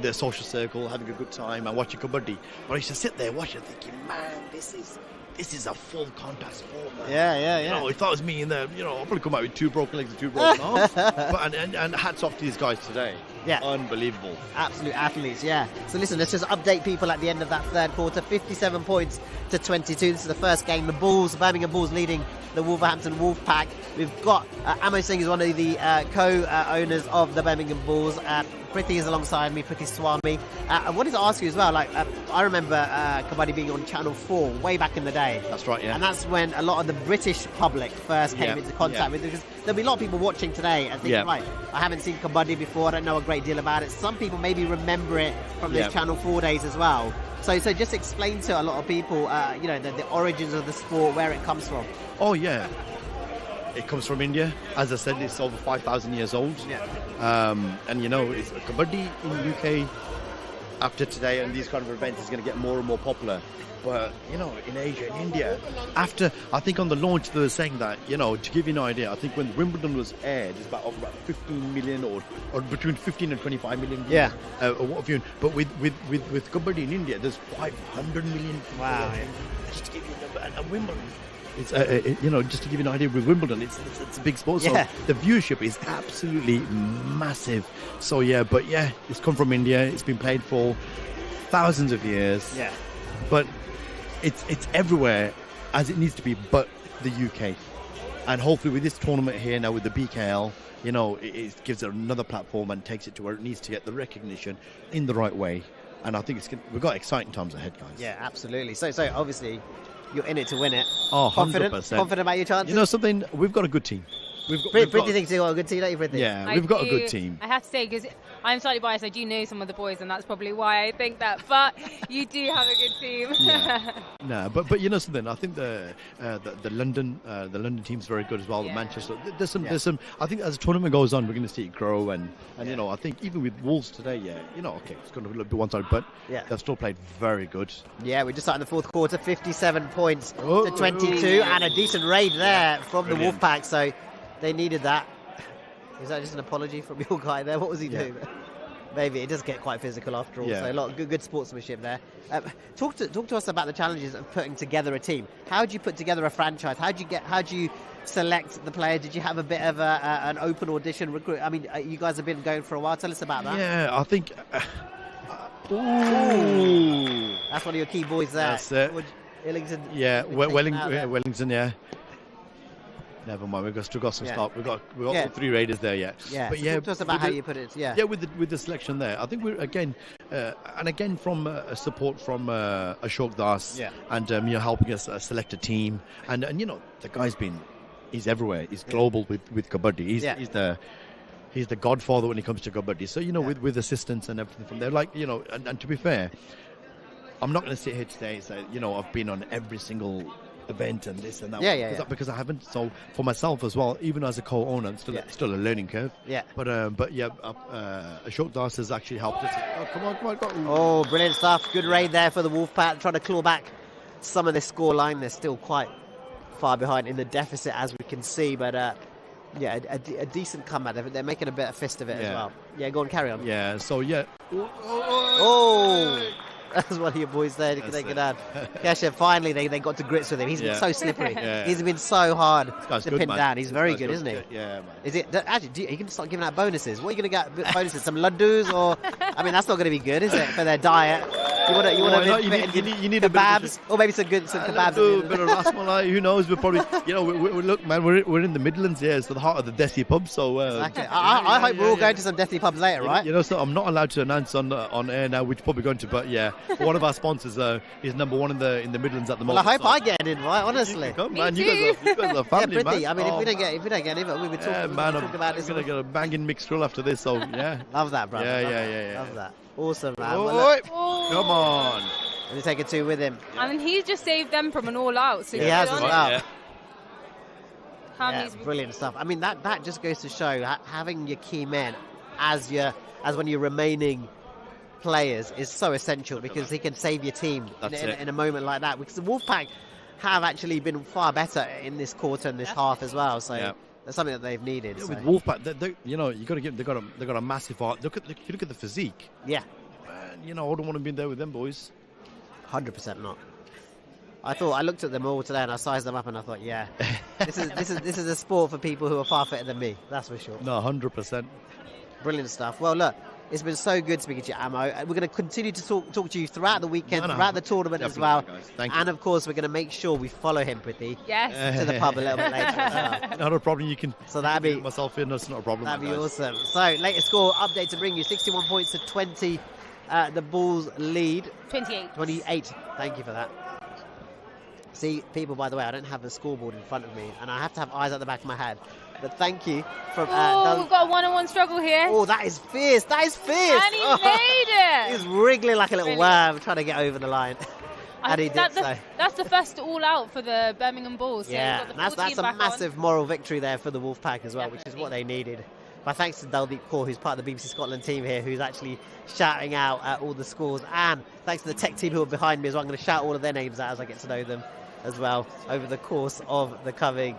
their social circle, having a good time and watching kabaddi. But I used to sit there watching, thinking, man, this is a full contact sport, man. Yeah. If that was me in there, I'll probably come out with 2 broken legs and 2 broken arms. But and hats off to these guys today. Yeah. Unbelievable. Absolute athletes, yeah. So listen, let's just update people at the end of that third quarter. 57 points to 22. This is the first game. The Birmingham Bulls leading the Wolverhampton Wolfpack. We've got Amo Singh is one of the co-owners of the Birmingham Bulls. Priti is alongside me, Priti Swami. I wanted to ask you as well, I remember kabaddi being on Channel 4 way back in the day. That's right, yeah. And that's when a lot of the British public first came into contact with it. Because there'll be a lot of people watching today and thinking, right, I haven't seen kabaddi before, I don't know a great deal about it. Some people maybe remember it from those Channel 4 days as well. So just explain to a lot of people, the origins of the sport, where it comes from. Oh, yeah. It comes from India. As I said, it's over 5,000 years old. Yeah. And it's kabaddi in the UK after today and these kind of events is going to get more and more popular. But, in Asia, in India, I think on the launch they were saying that, to give you an idea, I think when Wimbledon was aired, it's about 15 million or between 15 and 25 million. Yeah. But with kabaddi in India, there's 500 million. Wow. Just to give you a number. And Wimbledon, it's just to give you an idea, with Wimbledon, it's a big sport. So the viewership is absolutely massive. So it's come from India. It's been played for thousands of years. Yeah. But it's everywhere as it needs to be, but the UK. And hopefully with this tournament here now with the BKL, it gives it another platform and takes it to where it needs to get the recognition in the right way. And I think we've got exciting times ahead, guys. Yeah, absolutely. So obviously you're in it to win it. Oh, confident 100%. Confident about your chances? Something, we've got a good team. Pretty thinks you got a good team, don't you, Pretty? Yeah, we've got a good team. I have to say, because I'm slightly biased, I do know some of the boys, and that's probably why I think that. But you do have a good team. Yeah. No, but you know something. I think the London team's very good as well. Yeah. Manchester. There's some. I think as the tournament goes on, we're going to see it grow, and you know, I think even with Wolves today, you know, okay, it's going to be a little bit one side, but they've still played very good. Yeah, we just started the fourth quarter, 57 points to 22, and a decent raid there from the Wolfpack. So they needed that. Is that just an apology from your guy there? What was he doing? Maybe it does get quite physical after all. So a lot of good sportsmanship there. Talk to us about the challenges of putting together a team. How do you put together a franchise? How do you select the player? Did you have a bit of an open audition recruit? I mean, you guys have been going for a while. Tell us about that. Yeah, I think. That's one of your key boys there. That's it. Illington. Yeah, Wellington. Yeah. Never mind. We've still got some stuff. We've got all three Raiders there yet. Yeah. But so talk to us about how you put it. Yeah. With the selection there, I think we're again from support from Ashok Das. Yeah. And you're helping us select a team. And you know the guy's he's everywhere. He's global with kabaddi. He's the godfather when it comes to kabaddi. So you know with assistance and everything from there. Like you know, and to be fair, I'm not going to sit here today and say you know I've been on every single event and this and that because I haven't. So for myself as well, even as a co-owner, it's still a learning curve. But Ashok Das has actually helped us. Oh, come on, go. Oh, brilliant stuff. Good raid there for the Wolfpack, trying to claw back some of this score line. They're still quite far behind in the deficit, as we can see, but a decent comeback. They're making a bit of fist of it as well. Yeah, go on, carry on. Yeah, so that was one of your boys there. They could add. Kesha, finally, they got to grips with him. He's been so slippery. He's been so hard to pin down. He's very good, isn't he? Yeah, man. Is it actually? You can start giving out bonuses. What are you going to get bonuses? Some laddus, or I mean, that's not going to be good, is it, for their diet? You need kebabs, or maybe some kebabs. A bit of rasmalai. Who knows? We're probably, look, man, we're in the Midlands here. It's the heart of the Desi pub. So exactly. I hope we're all going to some Desi pubs later, right? You know, so I'm not allowed to announce on air now, which probably going to, but one of our sponsors is number one in the Midlands at the moment. Well, I hope I get an invite, honestly. Come, man, you guys are family, man. I mean, if we don't get an invite, we'll be talking about this. I'm gonna get a banging mixed grill after this. So yeah, love that, brother. Yeah. Love that. Awesome, man. Come on. And he's taking two with him. I mean, he's just saved them from an all-out. So he has as well. Yeah. Brilliant stuff. I mean, that just goes to show having your key men as one of your remaining players is so essential, because he can save your team in a moment like that. Because the Wolfpack have actually been far better in this quarter and this half as well. So that's something that they've needed. With Wolfpack, you got to give. They got a massive art. Look at the physique. Yeah. Man, I don't want to be there with them boys. 100% not. I looked at them all today and I sized them up and I thought, this is a sport for people who are far fitter than me. That's for sure. No, 100%. Brilliant stuff. Well, look, it's been so good speaking to you, Ammo. We're going to continue to talk to you throughout the weekend, throughout the tournament as well. Thank you. And of course, we're going to make sure we follow him, Priti, to the pub a little bit later as well. Not a problem. You can. So that'd be myself in. That's not a problem. That'd be awesome. So latest score update to bring you: 61 points to 20. The Bulls lead 28. Thank you for that. See, people, by the way, I don't have the scoreboard in front of me, and I have to have eyes at the back of my head. But thank you from. We've got a one-on-one struggle here. Oh, that is fierce! That is fierce! And he made it. He's wriggling like a little worm, trying to get over the line. And he did so. That's the first all-out for the Birmingham Bulls. So that's a massive moral victory there for the Wolfpack as well, which is what they needed. But thanks to Daldeep Kaur, who's part of the BBC Scotland team here, who's actually shouting out all the scores. And thanks to the tech team who are behind me as well. I'm going to shout all of their names out as I get to know them as well over the course of the coming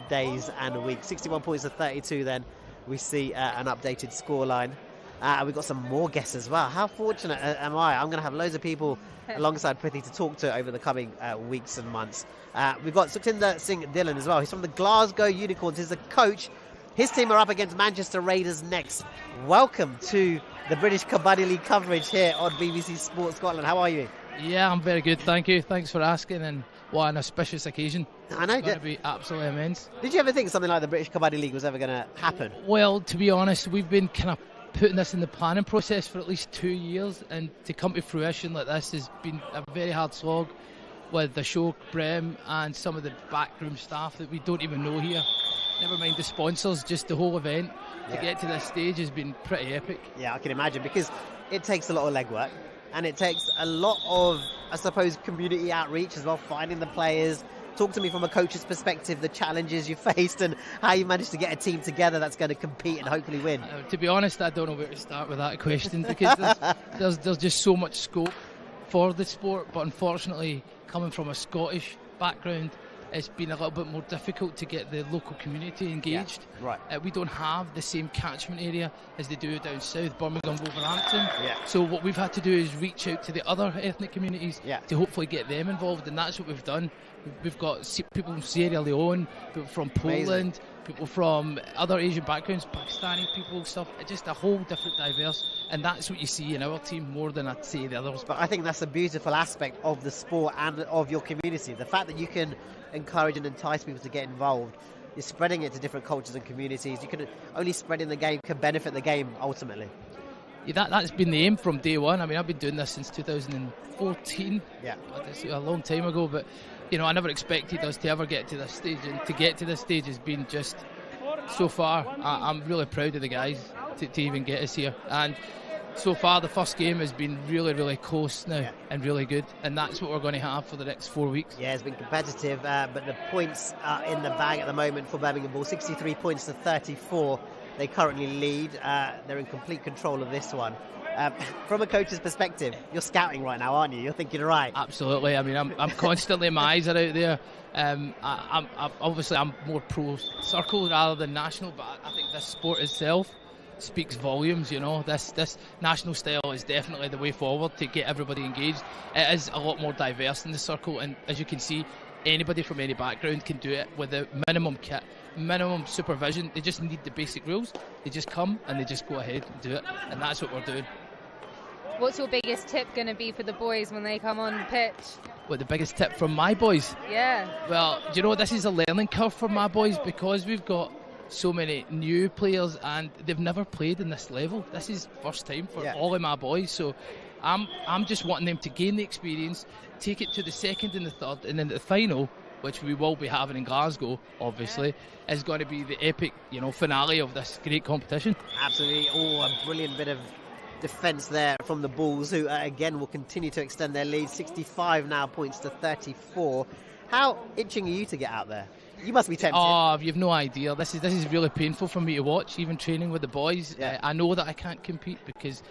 days and weeks. 61 points to 32 then. We see an updated scoreline. And we've got some more guests as well. How fortunate am I? I'm going to have loads of people alongside Priti to talk to over the coming weeks and months. We've got Sukhinder Singh Dillon as well. He's from the Glasgow Unicorns. He's the coach. His team are up against Manchester Raiders next. Welcome to the British Kabaddi League coverage here on BBC Sports Scotland. How are you? Yeah, I'm very good, thank you. Thanks for asking, and what an auspicious occasion. I know. It's going to be absolutely immense. Did you ever think something like the British Kabaddi League was ever going to happen? Well, to be honest, we've been kind of putting this in the planning process for at least 2 years, and to come to fruition like this has been a very hard slog with Ashok, Brem and some of the backroom staff that we don't even know here. never mind the sponsors, just the whole event to get to this stage has been pretty epic. Yeah, I can imagine, because it takes a lot of legwork and it takes a lot of, I suppose, community outreach as well, finding the players. Talk to me from a coach's perspective, the challenges you faced and how you managed to get a team together that's going to compete and hopefully win. To be honest, I don't know where to start with that question, because there's just so much scope for the sport, but unfortunately, coming from a Scottish background, it's been a little bit more difficult to get the local community engaged. Yeah, right. We don't have the same catchment area as they do down south, Birmingham, Wolverhampton. Yeah. So what we've had to do is reach out to the other ethnic communities to hopefully get them involved, and that's what we've done. We've got people from Sierra Leone, people from Poland, people from other Asian backgrounds, Pakistani people, stuff. It's just a whole different diverse, and that's what you see in our team more than I'd say the others. But I think that's a beautiful aspect of the sport and of your community. The fact that you can encourage and entice people to get involved. You're spreading it to different cultures and communities. You can only spreading the game can benefit the game ultimately. Yeah, that's been the aim from day one. I mean, I've been doing this since 2014. Yeah, it's a long time ago, but you know, I never expected us to ever get to this stage, and to get to this stage has been just so far. I'm really proud of the guys to even get us here, and so far the first game has been really, really close now and really good, and that's what we're going to have for the next 4 weeks. Yeah, it's been competitive, but the points are in the bag at the moment for Birmingham Bulls. 63 points to 34. They currently lead. They're in complete control of this one. From a coach's perspective, you're scouting right now, aren't you? You're thinking, right. Absolutely. I mean, I'm constantly, my eyes are out there. I'm obviously more pro circle rather than national, but I think this sport itself speaks volumes. You know, this national style is definitely the way forward to get everybody engaged. It is a lot more diverse in the circle, and as you can see, anybody from any background can do it with a minimum kit, minimum supervision. They just need the basic rules. They just come and they just go ahead and do it, and that's what we're doing. What's your biggest tip going to be for the boys when they come on the pitch? What, the biggest tip from my boys? Yeah. Well, do you know, this is a learning curve for my boys, because we've got so many new players and they've never played in this level. This is first time for all of my boys, so I'm just wanting them to gain the experience, take it to the second and the third, and then the final, which we will be having in Glasgow, obviously, is going to be the epic, finale of this great competition. Absolutely. Oh, a brilliant bit of defence there from the Bulls, who again will continue to extend their lead. 65 now points to 34. How itching are you to get out there? You must be tempted. Oh, you've no idea. This is really painful for me to watch, even training with the boys. Yeah. I know that I can't compete because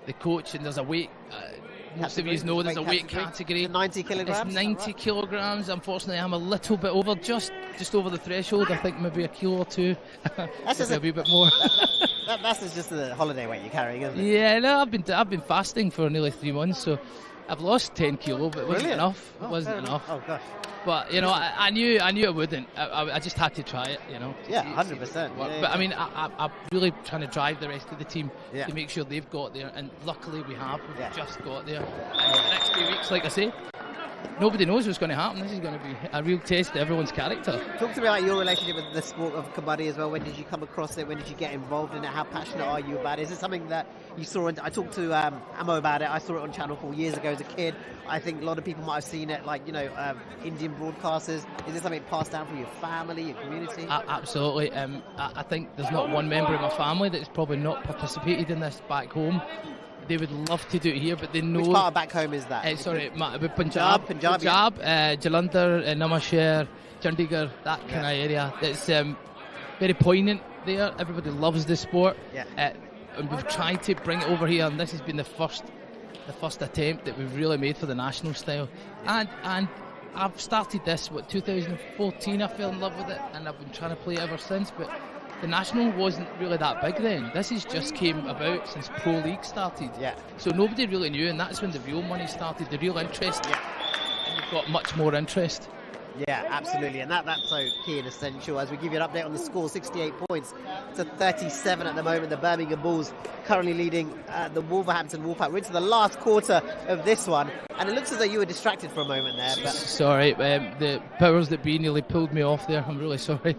the coach, and there's a weight, most of you know there's a weight category. 90 kilograms? It's 90 kilograms. Unfortunately, I'm a little bit over, just over the threshold. I think maybe a kilo or two. That's just a wee bit more. That's just the holiday weight you're carrying, isn't it? Yeah, no, I've been fasting for nearly 3 months, so I've lost 10 kilo, but it wasn't enough. It wasn't enough. Oh gosh. But I knew it wouldn't. I just had to try it, Yeah, 100%. But I mean, I'm really trying to drive the rest of the team to make sure they've got there, and luckily we have. We've just got there. And the next 2 weeks, like I say, nobody knows what's going to happen. This is going to be a real test of everyone's character. Talk to me about your relationship with the sport of kabaddi as well. When did you come across it? When did you get involved in it? How passionate are you about it? Is it something that you saw? I talked to Amo about it. I saw it on Channel 4 years ago as a kid. I think a lot of people might have seen it, like, Indian broadcasters. Is it something passed down from your family, your community? Absolutely. I think there's not one member of my family that's probably not participated in this back home. They would love to do it here, but they know... Which part of back home is that? Punjab, Jalandhar, Namasher, Chandigarh, that kind of area. It's very poignant there. Everybody loves the sport. And we've tried to bring it over here, and this has been the first attempt that we've really made for the national style. And I've started this, 2014, I fell in love with it, and I've been trying to play it ever since, but the national wasn't really that big then. This has just came about since Pro League started. So nobody really knew, and that's when the real money started, the real interest. And we've got much more interest. Yeah, absolutely, and that's so key and essential. As we give you an update on the score, 68 points to 37 at the moment. The Birmingham Bulls currently leading the Wolverhampton Wolfpack. We're into the last quarter of this one, and it looks as though you were distracted for a moment there. But sorry, the powers that be nearly pulled me off there. I'm really sorry.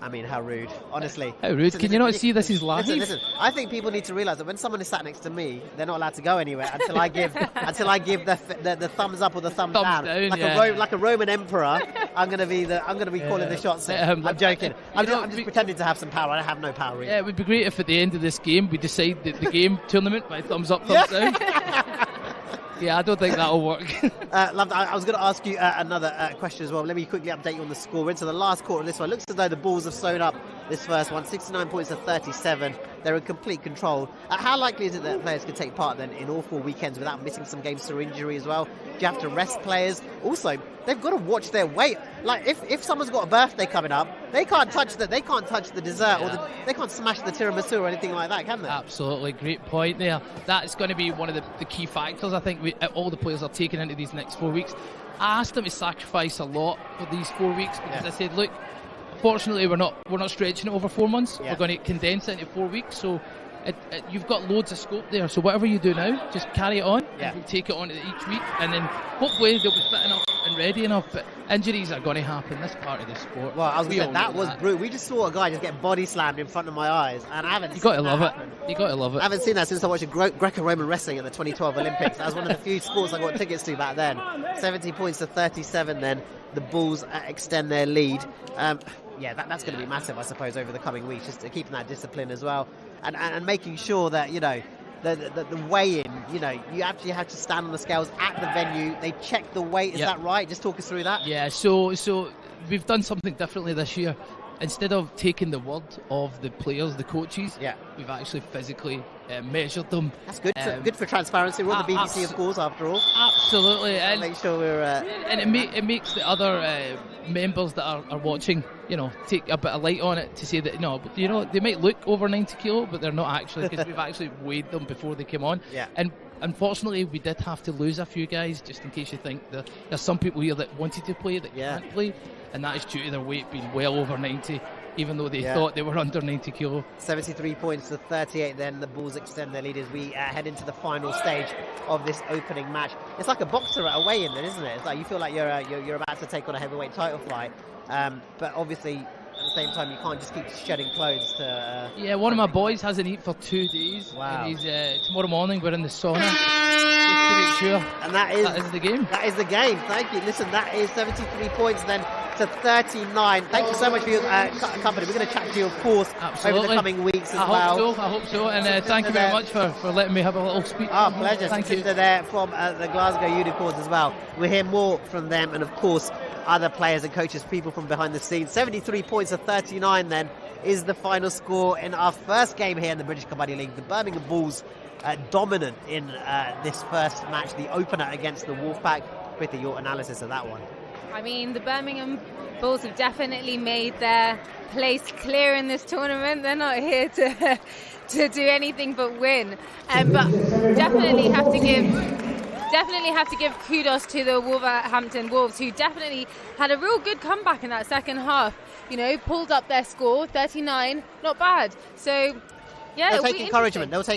I mean, how rude, honestly. How rude. Can you not see this is live? Listen. I think people need to realise that when someone is sat next to me, they're not allowed to go anywhere until I give the thumbs up or the thumbs down. Like a Roman emperor. I'm gonna be calling the shots. I'm joking. I'm just pretending to have some power. I have no power. Really. Yeah, it would be great if at the end of this game we decide the game tournament by thumbs up, thumbs down. Yeah, I don't think that'll work. I was going to ask you another question as well. Let me quickly update you on the score. Into the last quarter of this one. Looks as though the Bulls have sewn up this first one. 69 points to 37. They're in complete control. How likely is it that players can take part then in all 4 weekends without missing some games through injury as well? Do you have to rest players? Also, they've got to watch their weight. Like if someone's got a birthday coming up, they can't touch the dessert or they can't smash the tiramisu or anything like that, can they? Absolutely, great point there. That's going to be one of the key factors. I think all the players are taking into these next 4 weeks. I asked them to sacrifice a lot for these 4 weeks because I said, look, fortunately we're not stretching it over 4 months. We're going to condense it into 4 weeks. So you've got loads of scope there. So whatever you do now, just carry it on. And we'll take it on each week, and then hopefully they'll be fit enough and ready enough. But injuries are going to happen. That's part of the sport. Well, I was going to say that was brutal. We just saw a guy just get body slammed in front of my eyes, and I haven't. You got to love it. You got to love it. I haven't seen that since I watched Greco-Roman wrestling at the 2012 Olympics. That was one of the few sports I got tickets to back then. 70 points to 37. Then the Bulls extend their lead. That's going to be massive, I suppose, over the coming weeks, just keeping that discipline as well, and making sure that the weigh-in, you actually have to stand on the scales at the venue. They check the weight. Is that right? Just talk us through that. Yeah. So we've done something differently this year. Instead of taking the word of the players, the coaches, we've actually physically measured them. That's good. Good for transparency. We're on the BBC, of course, after all. Absolutely. And make sure we're. And it makes the other members that are watching, take a bit of light on it to say that they might look over 90 kilo, but they're not actually, because we've actually weighed them before they came on. Yeah. And unfortunately, we did have to lose a few guys, just in case you think that there's some people here that wanted to play that can't play. And that is due to their weight being well over 90, even though they thought they were under 90 kilo. 73 points to 38. Then the Bulls extend their lead as we head into the final stage of this opening match. It's like a boxer at a weigh-in, then, isn't it? It's like you feel like you're about to take on a heavyweight title fight, but obviously at the same time you can't just keep shedding clothes to. One of my boys hasn't eaten for 2 days. Wow. And he's tomorrow morning we're in the sauna. Just to make sure. And that is the game. That is the game. Thank you. Listen, that is 73 points then to 39. Thank you so much for your company. We're going to chat to you, of course, over the coming weeks as well. I hope so. And thank you very much for letting me have a little speech. Pleasure. Thank you. There from the Glasgow Unicorns as well. We'll hear more from them, and of course other players and coaches, people from behind the scenes. 73 points to 39 then is the final score in our first game here in the British Kabaddi League. The Birmingham Bulls dominant in this first match, the opener against the Wolfpack. Priti, your analysis of that one? I mean, the Birmingham Bulls have definitely made their place clear in this tournament. They're not here to do anything but win, but definitely have to give kudos to the Wolverhampton Wolves, who definitely had a real good comeback in that second half. Pulled up their score, 39, not bad. So. Yeah, they'll take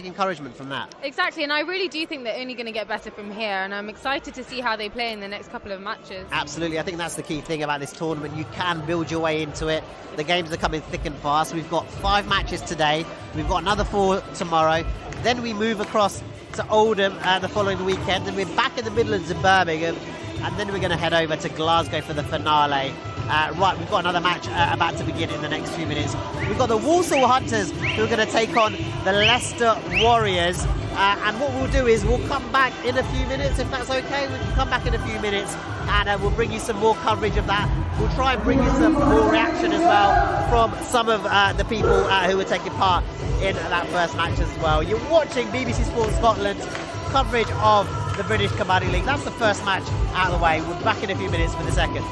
encouragement from that. Exactly, and I really do think they're only going to get better from here, and I'm excited to see how they play in the next couple of matches. Absolutely, I think that's the key thing about this tournament. You can build your way into it. The games are coming thick and fast. We've got 5 matches today. We've got another 4 tomorrow. Then we move across to Oldham the following weekend, and we're back in the Midlands in Birmingham, and then we're going to head over to Glasgow for the finale. We've got another match about to begin in the next few minutes. We've got the Walsall Hunters who are going to take on the Leicester Warriors. And what we'll do is we'll come back in a few minutes, if that's okay. We can come back in a few minutes and we'll bring you some more coverage of that. We'll try and bring you some more reaction as well from some of the people who are taking part in that first match as well. You're watching BBC Sports Scotland's coverage of the British Kabaddi League. That's the first match out of the way. We'll be back in a few minutes for the second.